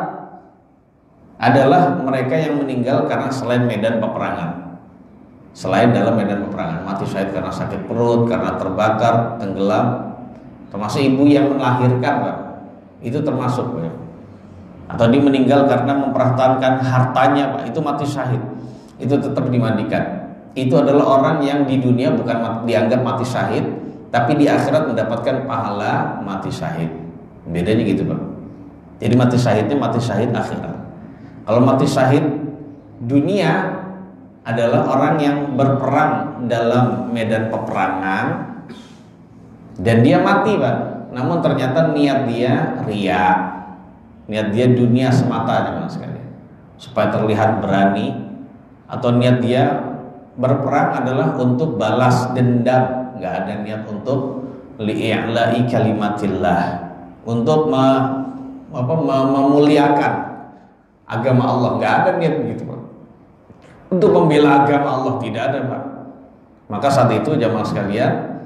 adalah mereka yang meninggal karena selain medan peperangan. Selain dalam medan peperangan, mati syahid karena sakit perut, karena terbakar, tenggelam, termasuk ibu yang melahirkan Pak, itu termasuk Pak. Atau dia meninggal karena mempertahankan hartanya Pak, itu mati syahid, itu tetap dimandikan. Itu adalah orang yang di dunia bukan dianggap mati syahid, tapi di akhirat mendapatkan pahala mati syahid. Bedanya gitu Pak. Jadi mati syahidnya mati syahid akhirat. Kalau mati syahid dunia adalah orang yang berperang dalam medan peperangan dan dia mati Pak. namun ternyata niat dia ria, niat dia dunia semata teman sekalian, supaya terlihat berani, atau niat dia berperang adalah untuk balas dendam, nggak ada niat untuk li'i'la'i kalimatillah, untuk memuliakan agama Allah, nggak ada niat begitu Pak. Untuk membela agama Allah tidak ada Pak. Maka saat itu jamaah sekalian,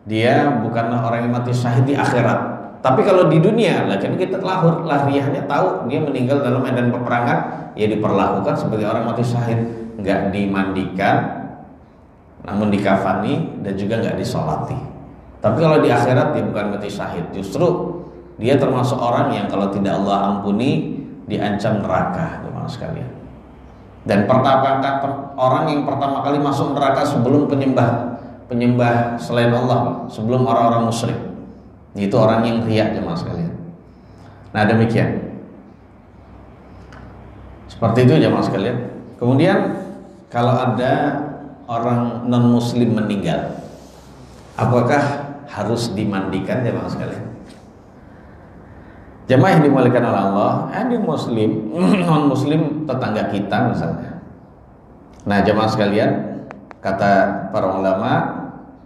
dia bukanlah orang yang mati syahid di akhirat. Tapi kalau di dunia, kan kita lahiriahnya tahu dia meninggal dalam medan peperangan, ya diperlakukan sebagai orang mati syahid, nggak dimandikan, namun dikafani dan juga nggak disolati. Tapi kalau di akhirat dia bukan mati syahid, justru dia termasuk orang yang kalau tidak Allah ampuni diancam neraka, teman sekalian. Dan orang yang pertama kali masuk neraka sebelum penyembah selain Allah, sebelum orang-orang musyrik, itu orang yang riya, jemaah sekalian. Nah demikian, seperti itu jemaah sekalian. Kemudian kalau ada orang non muslim meninggal, apakah harus dimandikan jemaah sekalian? Jemaah yang dimuliakan oleh Allah, ada muslim, non muslim tetangga kita misalnya. Nah jemaah sekalian, kata para ulama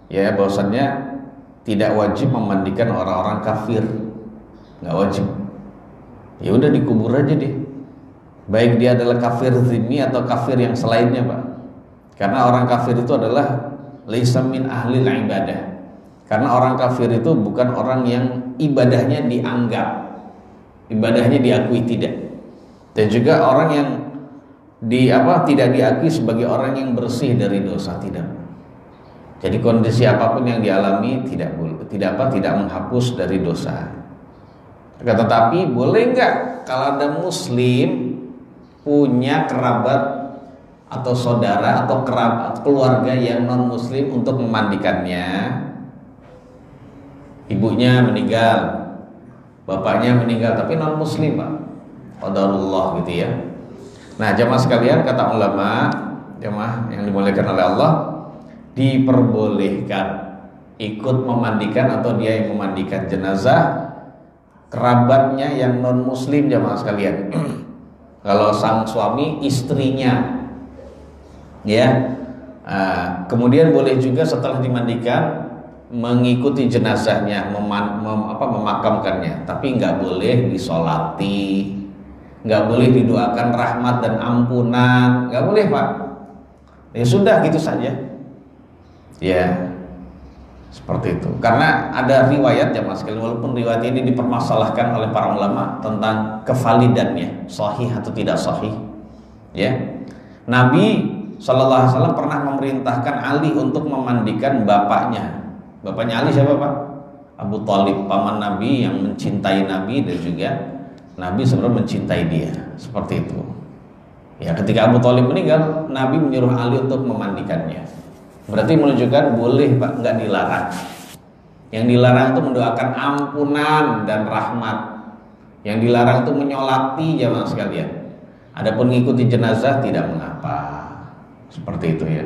ya bahwasannya tidak wajib memandikan orang-orang kafir, nggak wajib. Ya udah dikubur aja deh, baik dia adalah kafir zimmi atau kafir yang selainnya Pak. Karena orang kafir itu adalah laisa min ahlil ibadah. Karena orang kafir itu bukan orang yang ibadahnya dianggap, ibadahnya diakui tidak, dan juga orang yang tidak diakui sebagai orang yang bersih dari dosa, tidak. Jadi kondisi apapun yang dialami tidak menghapus dari dosa. Tetapi boleh nggak kalau ada muslim punya kerabat atau saudara atau kerabat keluarga yang non muslim untuk memandikannya? Ibunya meninggal, bapaknya meninggal, tapi non muslim Pak, qadarullah gitu ya. Nah jamaah sekalian, kata ulama, jamaah yang dimuliakan oleh Allah, diperbolehkan ikut memandikan atau dia yang memandikan jenazah kerabatnya yang non muslim, jamaah sekalian. Kalau sang suami, istrinya ya. Kemudian boleh juga setelah dimandikan mengikuti jenazahnya, memakamkannya, tapi nggak boleh disolati, nggak boleh didoakan rahmat dan ampunan, nggak boleh Pak. Ya sudah gitu saja. Ya seperti itu. Karena ada riwayat jamaah sekalian, walaupun riwayat ini dipermasalahkan oleh para ulama tentang kevalidannya, sahih atau tidak sahih. Ya, Nabi SAW pernah memerintahkan Ali untuk memandikan bapaknya. Bapaknya Ali siapa Pak? Abu Thalib, paman Nabi yang mencintai Nabi dan juga Nabi sebenarnya mencintai dia. Seperti itu. Ya, ketika Abu Thalib meninggal, Nabi menyuruh Ali untuk memandikannya. Berarti menunjukkan boleh Pak, nggak dilarang. Yang dilarang itu mendoakan ampunan dan rahmat. Yang dilarang itu menyolati jamaah sekalian. Adapun mengikuti jenazah tidak mengapa. Seperti itu ya.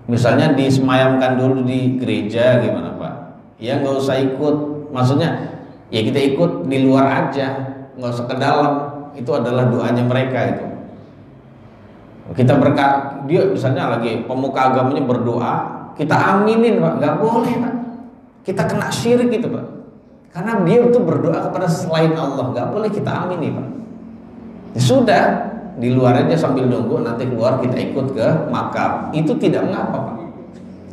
Misalnya disemayamkan dulu di gereja gimana Pak? Ya nggak usah ikut. Maksudnya ya kita ikut di luar aja, nggak usah ke dalam. Itu adalah doanya mereka itu. Kita berkat dia misalnya lagi pemuka agamanya berdoa, kita aminin Pak, nggak boleh Pak. Kita kena syirik gitu Pak. Karena dia itu berdoa kepada selain Allah, nggak boleh kita amini Pak. Ya sudah, di luar aja sambil nunggu nanti keluar kita ikut ke makam. Itu tidak mengapa Pak.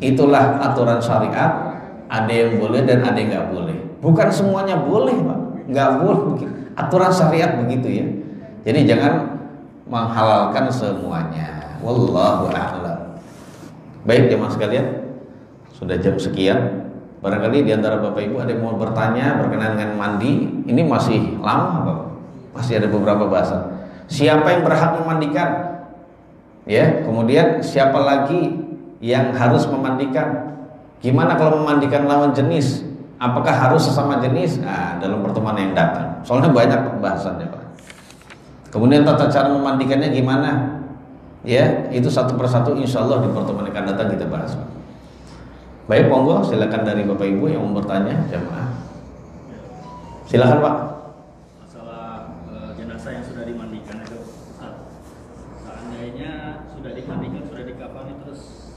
Itulah aturan syariat. Ada yang boleh dan ada yang nggak boleh. Bukan semuanya boleh Pak, nggak boleh. Aturan syariat begitu ya. Jadi jangan menghalalkan semuanya. Wallahu a'lam. Baik jemaah sekalian, sudah jam sekian. Barangkali di antara Bapak Ibu ada yang mau bertanya berkenaan dengan mandi. Ini masih lama Bapak. Masih ada beberapa bahasan. Siapa yang berhak memandikan? Ya, kemudian siapa lagi yang harus memandikan? Gimana kalau memandikan lawan jenis? Apakah harus sesama jenis? Nah, dalam pertemuan yang datang. Soalnya banyak pembahasannya Pak. Kemudian tata cara memandikannya gimana? Ya, itu satu persatu insya Allah di pertemuan yang akan datang kita bahas. Baik, monggo silakan dari Bapak Ibu yang mau bertanya, jamaah. Silakan Pak. Masalah jenazah yang sudah dimandikan itu, seandainya sudah dimandikan, sudah dikafani, terus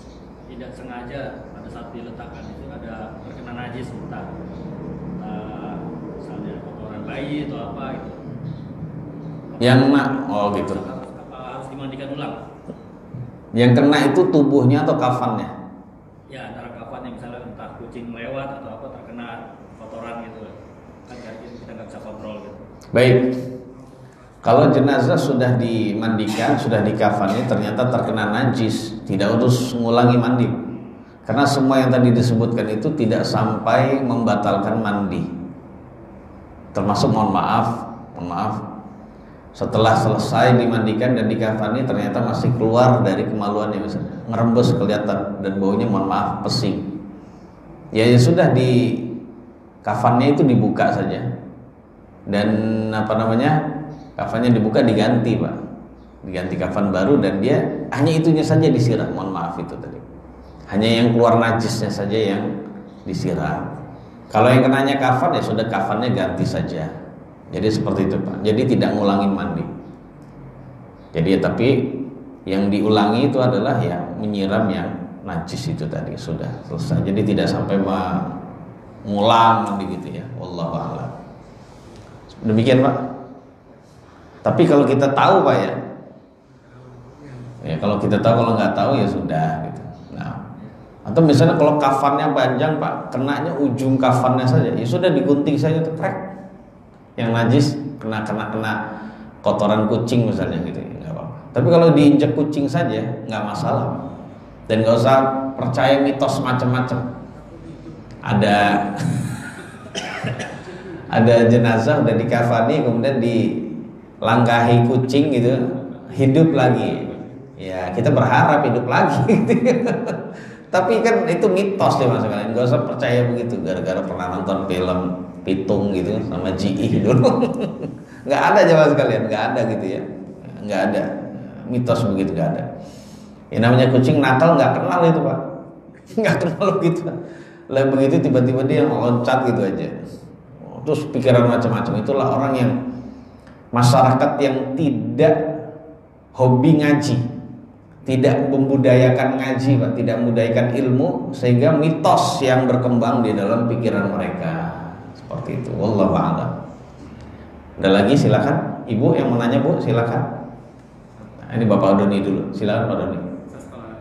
tidak sengaja pada saat diletakkan itu ada terkena najis, entah misalnya kotoran bayi atau apa gitu. Yang kena, oh gitu. Apa harus dimandikan ulang? Yang kena itu tubuhnya atau kafannya? Ya, antara kafannya, misalnya entah kucing lewat atau apa terkena kotoran gitu. Kan kita nggak bisa kontrol gitu. Baik. Kalau jenazah sudah dimandikan, sudah dikafani, ternyata terkena najis, tidak harus mengulangi mandi. Karena semua yang tadi disebutkan itu tidak sampai membatalkan mandi. Termasuk mohon maaf, setelah selesai dimandikan dan dikafani ternyata masih keluar dari kemaluannya, misalnya ngerembes kelihatan dan baunya mohon maaf pesing. Ya sudah, di kafannya itu dibuka saja. Dan kafannya dibuka, diganti Pak, diganti kafan baru, dan dia hanya itunya saja disiram, mohon maaf itu tadi, hanya yang keluar najisnya saja yang disiram. Kalau yang kenanya kafan ya sudah, kafannya ganti saja. Jadi seperti itu Pak, jadi tidak ngulangin mandi. Jadi tapi yang diulangi itu adalah yang menyiram yang najis itu tadi, sudah selesai. Jadi tidak sampai mengulang mandi gitu ya, wallahu a'lam. Demikian Pak. Tapi kalau kita tahu Pak ya kalau kita tahu, kalau nggak tahu ya sudah gitu. Nah, atau misalnya kalau kafannya panjang Pak, kenanya ujung kafannya saja, ya sudah digunting saja tuh, krek. Yang najis kena kotoran kucing misalnya gitu ya, nggak apa-apa. Tapi kalau diinjak kucing saja nggak masalah. Dan nggak usah percaya mitos macam-macam. Ada jenazah udah dikafani kemudian dilangkahi kucing gitu, hidup lagi. Ya kita berharap hidup lagi gitu. Tapi kan itu mitos ya Mas kalian, nggak usah percaya begitu gara-gara pernah nonton film Pitung gitu sama GI dulu. Nggak ada jemaah sekalian, nggak ada gitu ya, nggak ada mitos begitu, nggak ada. Yang namanya kucing nakal nggak kenal itu Pak, nggak kenal begitu. Lah begitu tiba-tiba dia loncat gitu aja, terus pikiran macam-macam. Itulah orang yang masyarakat yang tidak hobi ngaji, tidak membudayakan ngaji Pak, tidak membudayakan ilmu, sehingga mitos yang berkembang di dalam pikiran mereka. Seperti itu, wallahu a'lam. Ada lagi, silakan Ibu yang mau nanya Bu, silakan. Nah, ini Bapak Doni dulu, silakan Pak Doni. Setelah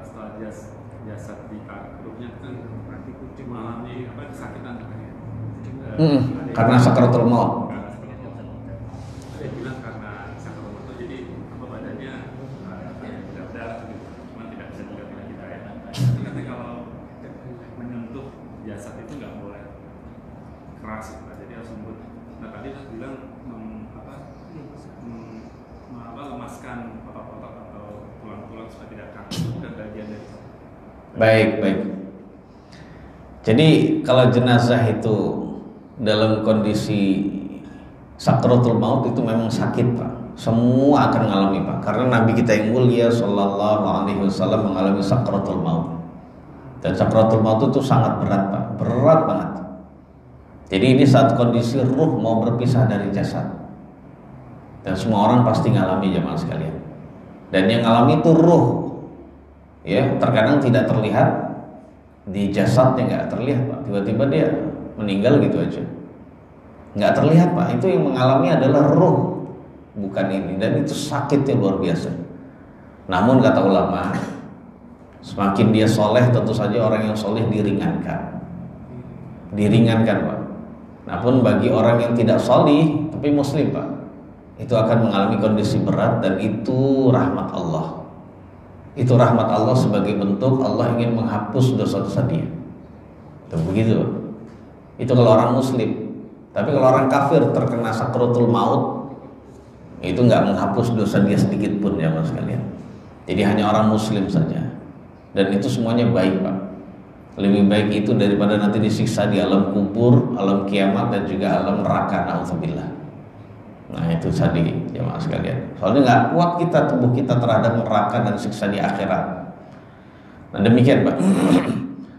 jasad dikarupnya kan berarti kucing mengalami kesakitan katanya. Karena sakaratul maut. Ada yang bilang karena sakaratul maut jadi badannya tidak berdarah gitu, cuma tidak bisa dilihat oleh kita ya. Tapi katanya kalau menyentuh jasad itu nggak boleh keras, jadi harus lembut. Nah tadi saya bilang lemaskan otot-otot atau tulang-tulang supaya tidak kaku, itu bukan bagian dari itu. Baik. Jadi kalau jenazah itu dalam kondisi sakaratul maut itu memang sakit Pak. Semua akan mengalami Pak, karena Nabi kita yang mulia Sallallahu Alaihi Wasallam mengalami sakaratul maut. Dan sakaratul maut itu sangat berat Pak, berat banget. Jadi ini saat kondisi ruh mau berpisah dari jasad. Dan semua orang pasti ngalami jemaah sekalian. Dan yang ngalami itu ruh. Ya, terkadang tidak terlihat di jasadnya, nggak terlihat Pak. Tiba-tiba dia meninggal gitu aja. Nggak terlihat Pak. Itu yang mengalami adalah ruh, bukan ini. Dan itu sakitnya luar biasa. Namun kata ulama, semakin dia soleh, tentu saja orang yang soleh diringankan Pak. Namun bagi orang yang tidak solih tapi muslim Pak, itu akan mengalami kondisi berat, dan itu rahmat Allah. Itu rahmat Allah sebagai bentuk Allah ingin menghapus dosa-dosa dia. Itu begitu Pak. Itu kalau orang muslim. Tapi kalau orang kafir terkena sakaratul maut, itu nggak menghapus dosa dia sedikit pun ya Mas sekalian. Jadi hanya orang muslim saja. Dan itu semuanya baik Pak. Lebih baik itu daripada nanti disiksa di alam kubur, alam kiamat, dan juga alam neraka, na'udzubillah. Nah itu tadi jemaah sekalian. Soalnya nggak kuat kita, tubuh kita terhadap neraka dan siksa di akhirat. Nah demikian Pak.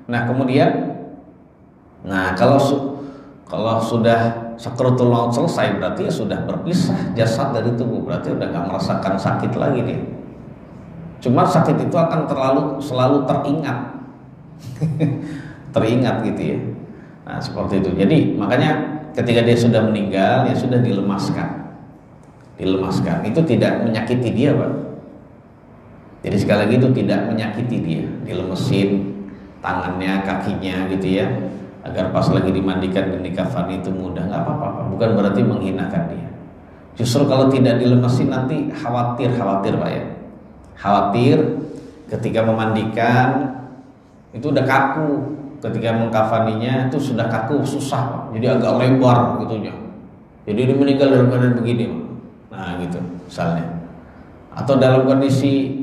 Nah kemudian, kalau sudah sakaratul maut selesai, berarti ya sudah berpisah jasad dari tubuh, berarti udah nggak merasakan sakit lagi dia. Cuma sakit itu akan selalu teringat, teringat gitu ya. Nah seperti itu. Jadi makanya ketika dia sudah meninggal, ya sudah dilemaskan. Itu tidak menyakiti dia, Pak. Jadi sekali lagi itu tidak menyakiti dia, dilemesin tangannya, kakinya gitu ya, agar pas lagi dimandikan dan dikafani itu mudah, nggak apa-apa, bukan berarti menghinakan dia. Justru kalau tidak dilemesin nanti khawatir Pak ya. Khawatir ketika memandikan itu udah kaku, ketika mengkafaninya itu sudah kaku, susah Pak. Jadi agak lebar gitunya. Jadi dia meninggal dalam keadaan begini Pak. Nah gitu misalnya. Atau dalam kondisi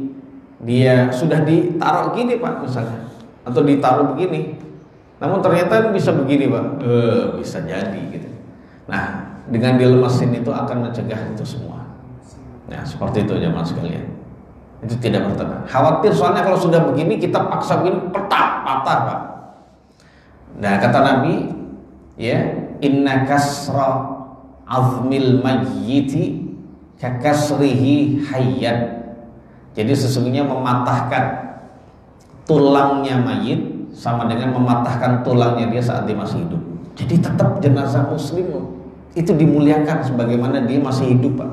dia sudah ditaruh gini Pak misalnya, atau ditaruh begini, namun ternyata bisa begini Pak, bisa jadi gitu. Nah dengan dilemesin itu akan mencegah itu semua. Nah seperti itu jemaah sekalian. Itu tidak bertenang. Khawatir soalnya kalau sudah begini kita paksa begini patah Pak. Nah kata Nabi ya, inna kasra azmil mayyiti kakasrihi hayyan. Jadi sesungguhnya mematahkan tulangnya mayit sama dengan mematahkan tulangnya dia saat dia masih hidup. Jadi tetap jenazah muslim itu dimuliakan sebagaimana dia masih hidup Pak.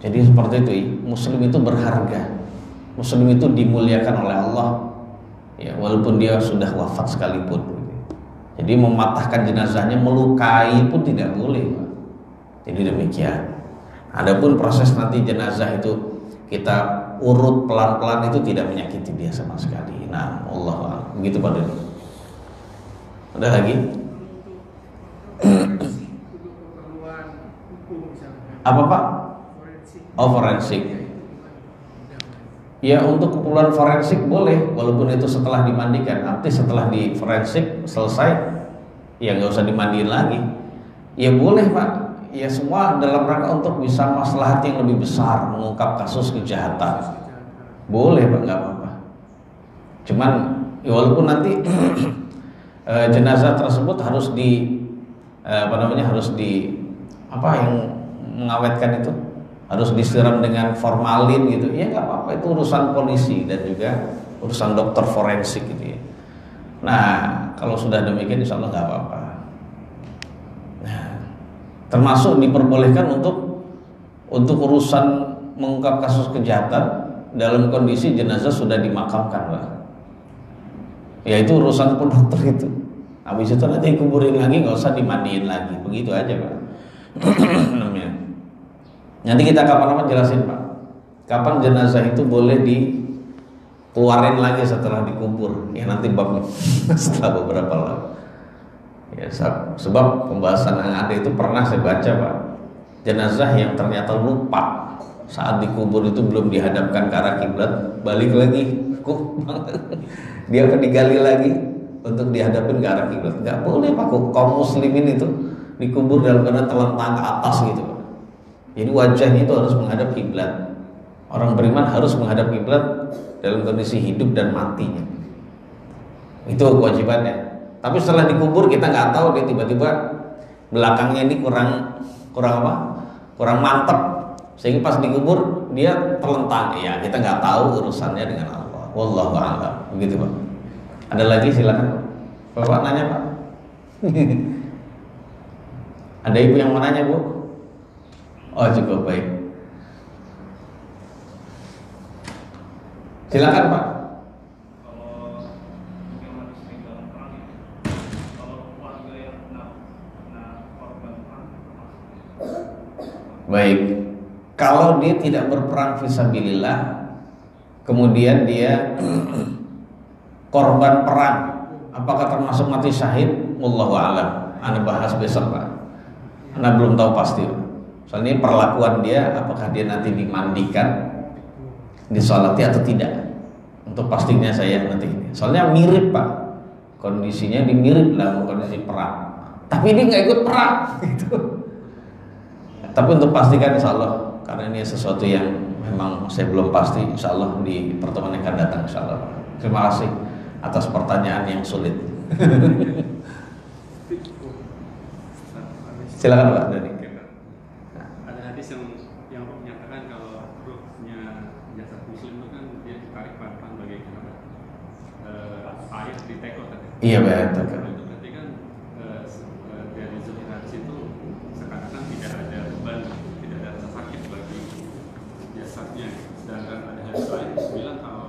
Jadi seperti itu, muslim itu berharga, muslim itu dimuliakan oleh Allah ya, walaupun dia sudah wafat sekalipun. Jadi mematahkan jenazahnya, melukai pun tidak boleh Pak. Jadi demikian. Adapun proses nanti jenazah itu kita urut pelan-pelan itu tidak menyakiti dia sama sekali. Nah Allah begitu Pak Doni. Ada lagi? Apa Pak? Oh forensik. Ya untuk keperluan forensik boleh, walaupun itu setelah dimandikan. Nanti setelah di forensik selesai, ya nggak usah dimandiin lagi. Ya boleh Pak. Ya semua dalam rangka untuk bisa maslahat yang lebih besar, mengungkap kasus kejahatan. Boleh Pak, nggak apa-apa. Cuman ya walaupun nanti jenazah tersebut harus yang mengawetkan itu harus disiram dengan formalin gitu, ya nggak apa-apa, itu urusan polisi dan juga urusan dokter forensik gitu ya. Nah kalau sudah demikian insya Allah nggak apa-apa. Nah, termasuk diperbolehkan untuk urusan mengungkap kasus kejahatan dalam kondisi jenazah sudah dimakamkan Pak. Ya itu urusan pun dokter itu. Habis itu nanti kuburin lagi, nggak usah dimandiin lagi, begitu aja Pak. Nanti kita kapan-kapan jelasin Pak, kapan jenazah itu boleh dikeluarin lagi setelah dikubur. Ya nanti babnya setelah beberapa lama. Ya, sebab pembahasan yang ada itu pernah saya baca Pak, jenazah yang ternyata lupa saat dikubur itu belum dihadapkan ke arah kiblat, balik lagi, dia akan digali lagi untuk dihadapin ke arah kiblat. Nggak boleh Pak, kaum muslimin itu dikubur dalam keadaan telentang ke atas gitu Pak. Jadi wajahnya itu harus menghadap kiblat. Orang beriman harus menghadap kiblat dalam kondisi hidup dan matinya. Itu kewajibannya. Tapi setelah dikubur kita nggak tahu dia tiba-tiba belakangnya ini kurang mantap, sehingga pas dikubur dia terlentang. Ya kita nggak tahu urusannya dengan Allah. Wallahu a'lam. Begitu Pak. Ada lagi silakan. Bapak nanya Pak. Ada ibu yang mau nanya Bu? Oh cukup baik. Silakan Pak. Baik. Kalau dia tidak berperang fisabilillah, kemudian dia korban perang, apakah termasuk mati syahid? Wallahu a'lam. Anda bahas besok Pak. Anda belum tahu pasti. Soalnya perlakuan dia, apakah dia nanti dimandikan, disolati atau tidak. Untuk pastinya saya nanti ini. Soalnya mirip Pak, kondisinya dimirip dalam kondisi perang. Tapi dia nggak ikut perang, gitu. Tapi untuk pastikan insya Allah, karena ini sesuatu yang memang saya belum pasti, insya Allah di pertemuan yang akan datang insya Allah. Terima kasih atas pertanyaan yang sulit. Silakan Pak Dani. Ada hadis yang menyatakan kalau ruhnya jasad muslim itu kan dia ditarik pelan-pelan bagaikan air di teko tadi. Iya betul. Itu berarti kan dari zahir hadis itu seakan-akan tidak ada beban, tidak ada rasa sakit bagi jasadnya. Sedangkan ada hadis lain bilang kalau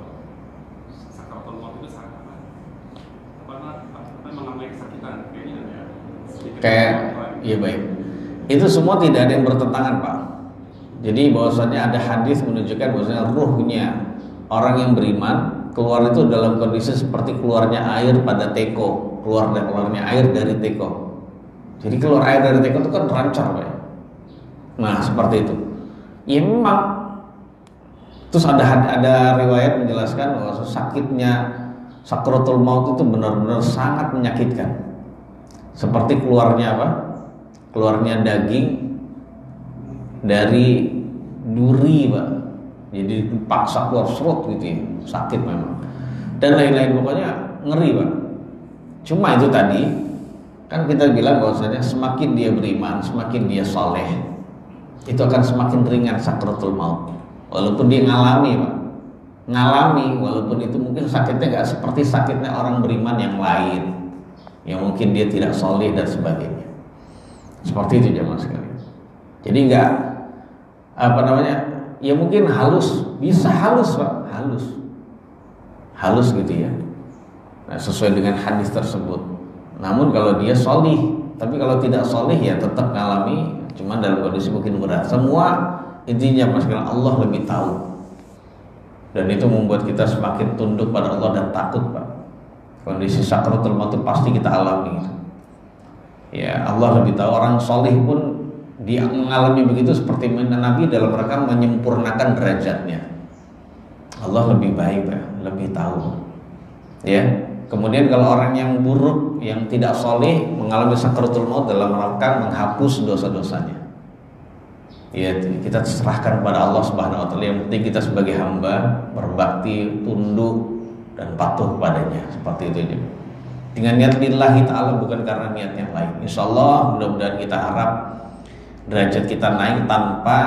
sakaratul maut itu mengalami kesakitan, kayaknya ada kayak iya baik. Itu semua tidak ada yang bertentangan Pak. Jadi bahwasannya ada hadis menunjukkan bahwasanya ruhnya orang yang beriman keluar itu dalam kondisi seperti keluarnya air pada teko, keluarnya air dari teko. Jadi keluar air dari teko itu kan rancar Pak. Nah seperti itu. Ya memang. Terus ada riwayat menjelaskan bahwa sakitnya sakaratul maut itu benar-benar sangat menyakitkan. Seperti keluarnya apa? Keluarnya daging dari duri Pak. Jadi dipaksa keluar serut gitu ya. Sakit memang. Dan lain-lain pokoknya ngeri Pak. Cuma itu tadi kan kita bilang bahwasanya semakin dia beriman, semakin dia saleh, itu akan semakin ringan sakaratul maut. Walaupun dia ngalami Pak. Ngalami walaupun itu mungkin sakitnya nggak seperti sakitnya orang beriman yang lain. Yang mungkin dia tidak soleh dan sebagainya. Seperti itu jemaah sekalian. Jadi enggak ya mungkin halus, bisa halus Pak, halus gitu ya. Nah, sesuai dengan hadis tersebut. Namun kalau dia solih, tapi kalau tidak solih ya tetap ngalami, cuman dalam kondisi mungkin berat. Semua intinya Mas sekalian Allah lebih tahu. Dan itu membuat kita semakin tunduk pada Allah dan takut Pak. Kondisi sakaratul maut itu pasti kita alami. Ya Allah lebih tahu. Orang solih pun dia mengalami begitu seperti Nabi dalam rangka menyempurnakan derajatnya. Allah lebih baik, lebih tahu. Ya. Kemudian kalau orang yang buruk, yang tidak solih mengalami sakaratul maut dalam rangka menghapus dosa-dosanya. Ya kita serahkan kepada Allah Subhanahu Wa Taala. Yang penting kita sebagai hamba berbakti, tunduk dan patuh padanya, seperti itu aja. Dengan niat lillahi ta'ala, bukan karena niat yang lain. Insya Allah mudah-mudahan kita harap derajat kita naik tanpa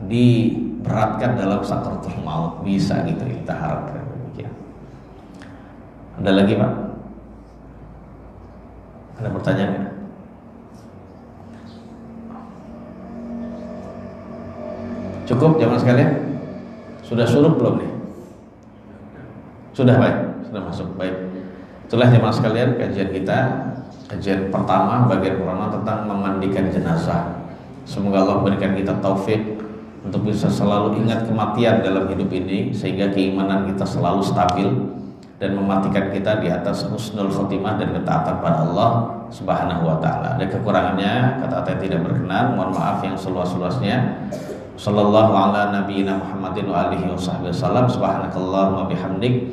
diberatkan dalam sakaratul maut. Bisa gitu kita harapkan. Ya. Ada lagi Pak? Ada pertanyaan nggak? Cukup jamaah sekalian? Sudah surut belum nih? Sudah baik, sudah masuk baik. Itulah jemaah sekalian kajian kita, kajian pertama bagian pertama tentang memandikan jenazah. Semoga Allah berikan kita taufik untuk bisa selalu ingat kematian dalam hidup ini sehingga keimanan kita selalu stabil dan mematikan kita di atas husnul khotimah dan ketaatan pada Allah Subhanahu Wa Taala. Ada kekurangannya, kata-kata tidak berkenan, mohon maaf yang seluas-luasnya. Sallallahu ala nabiyyina Muhammadin wa alihi wasallam. Subhanakallahumma bihamdik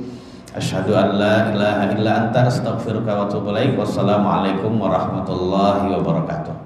asyhadu an la ilaha illa anta astaghfiruka wa atubu ilaik. Wassalamualaikum warahmatullahi wabarakatuh.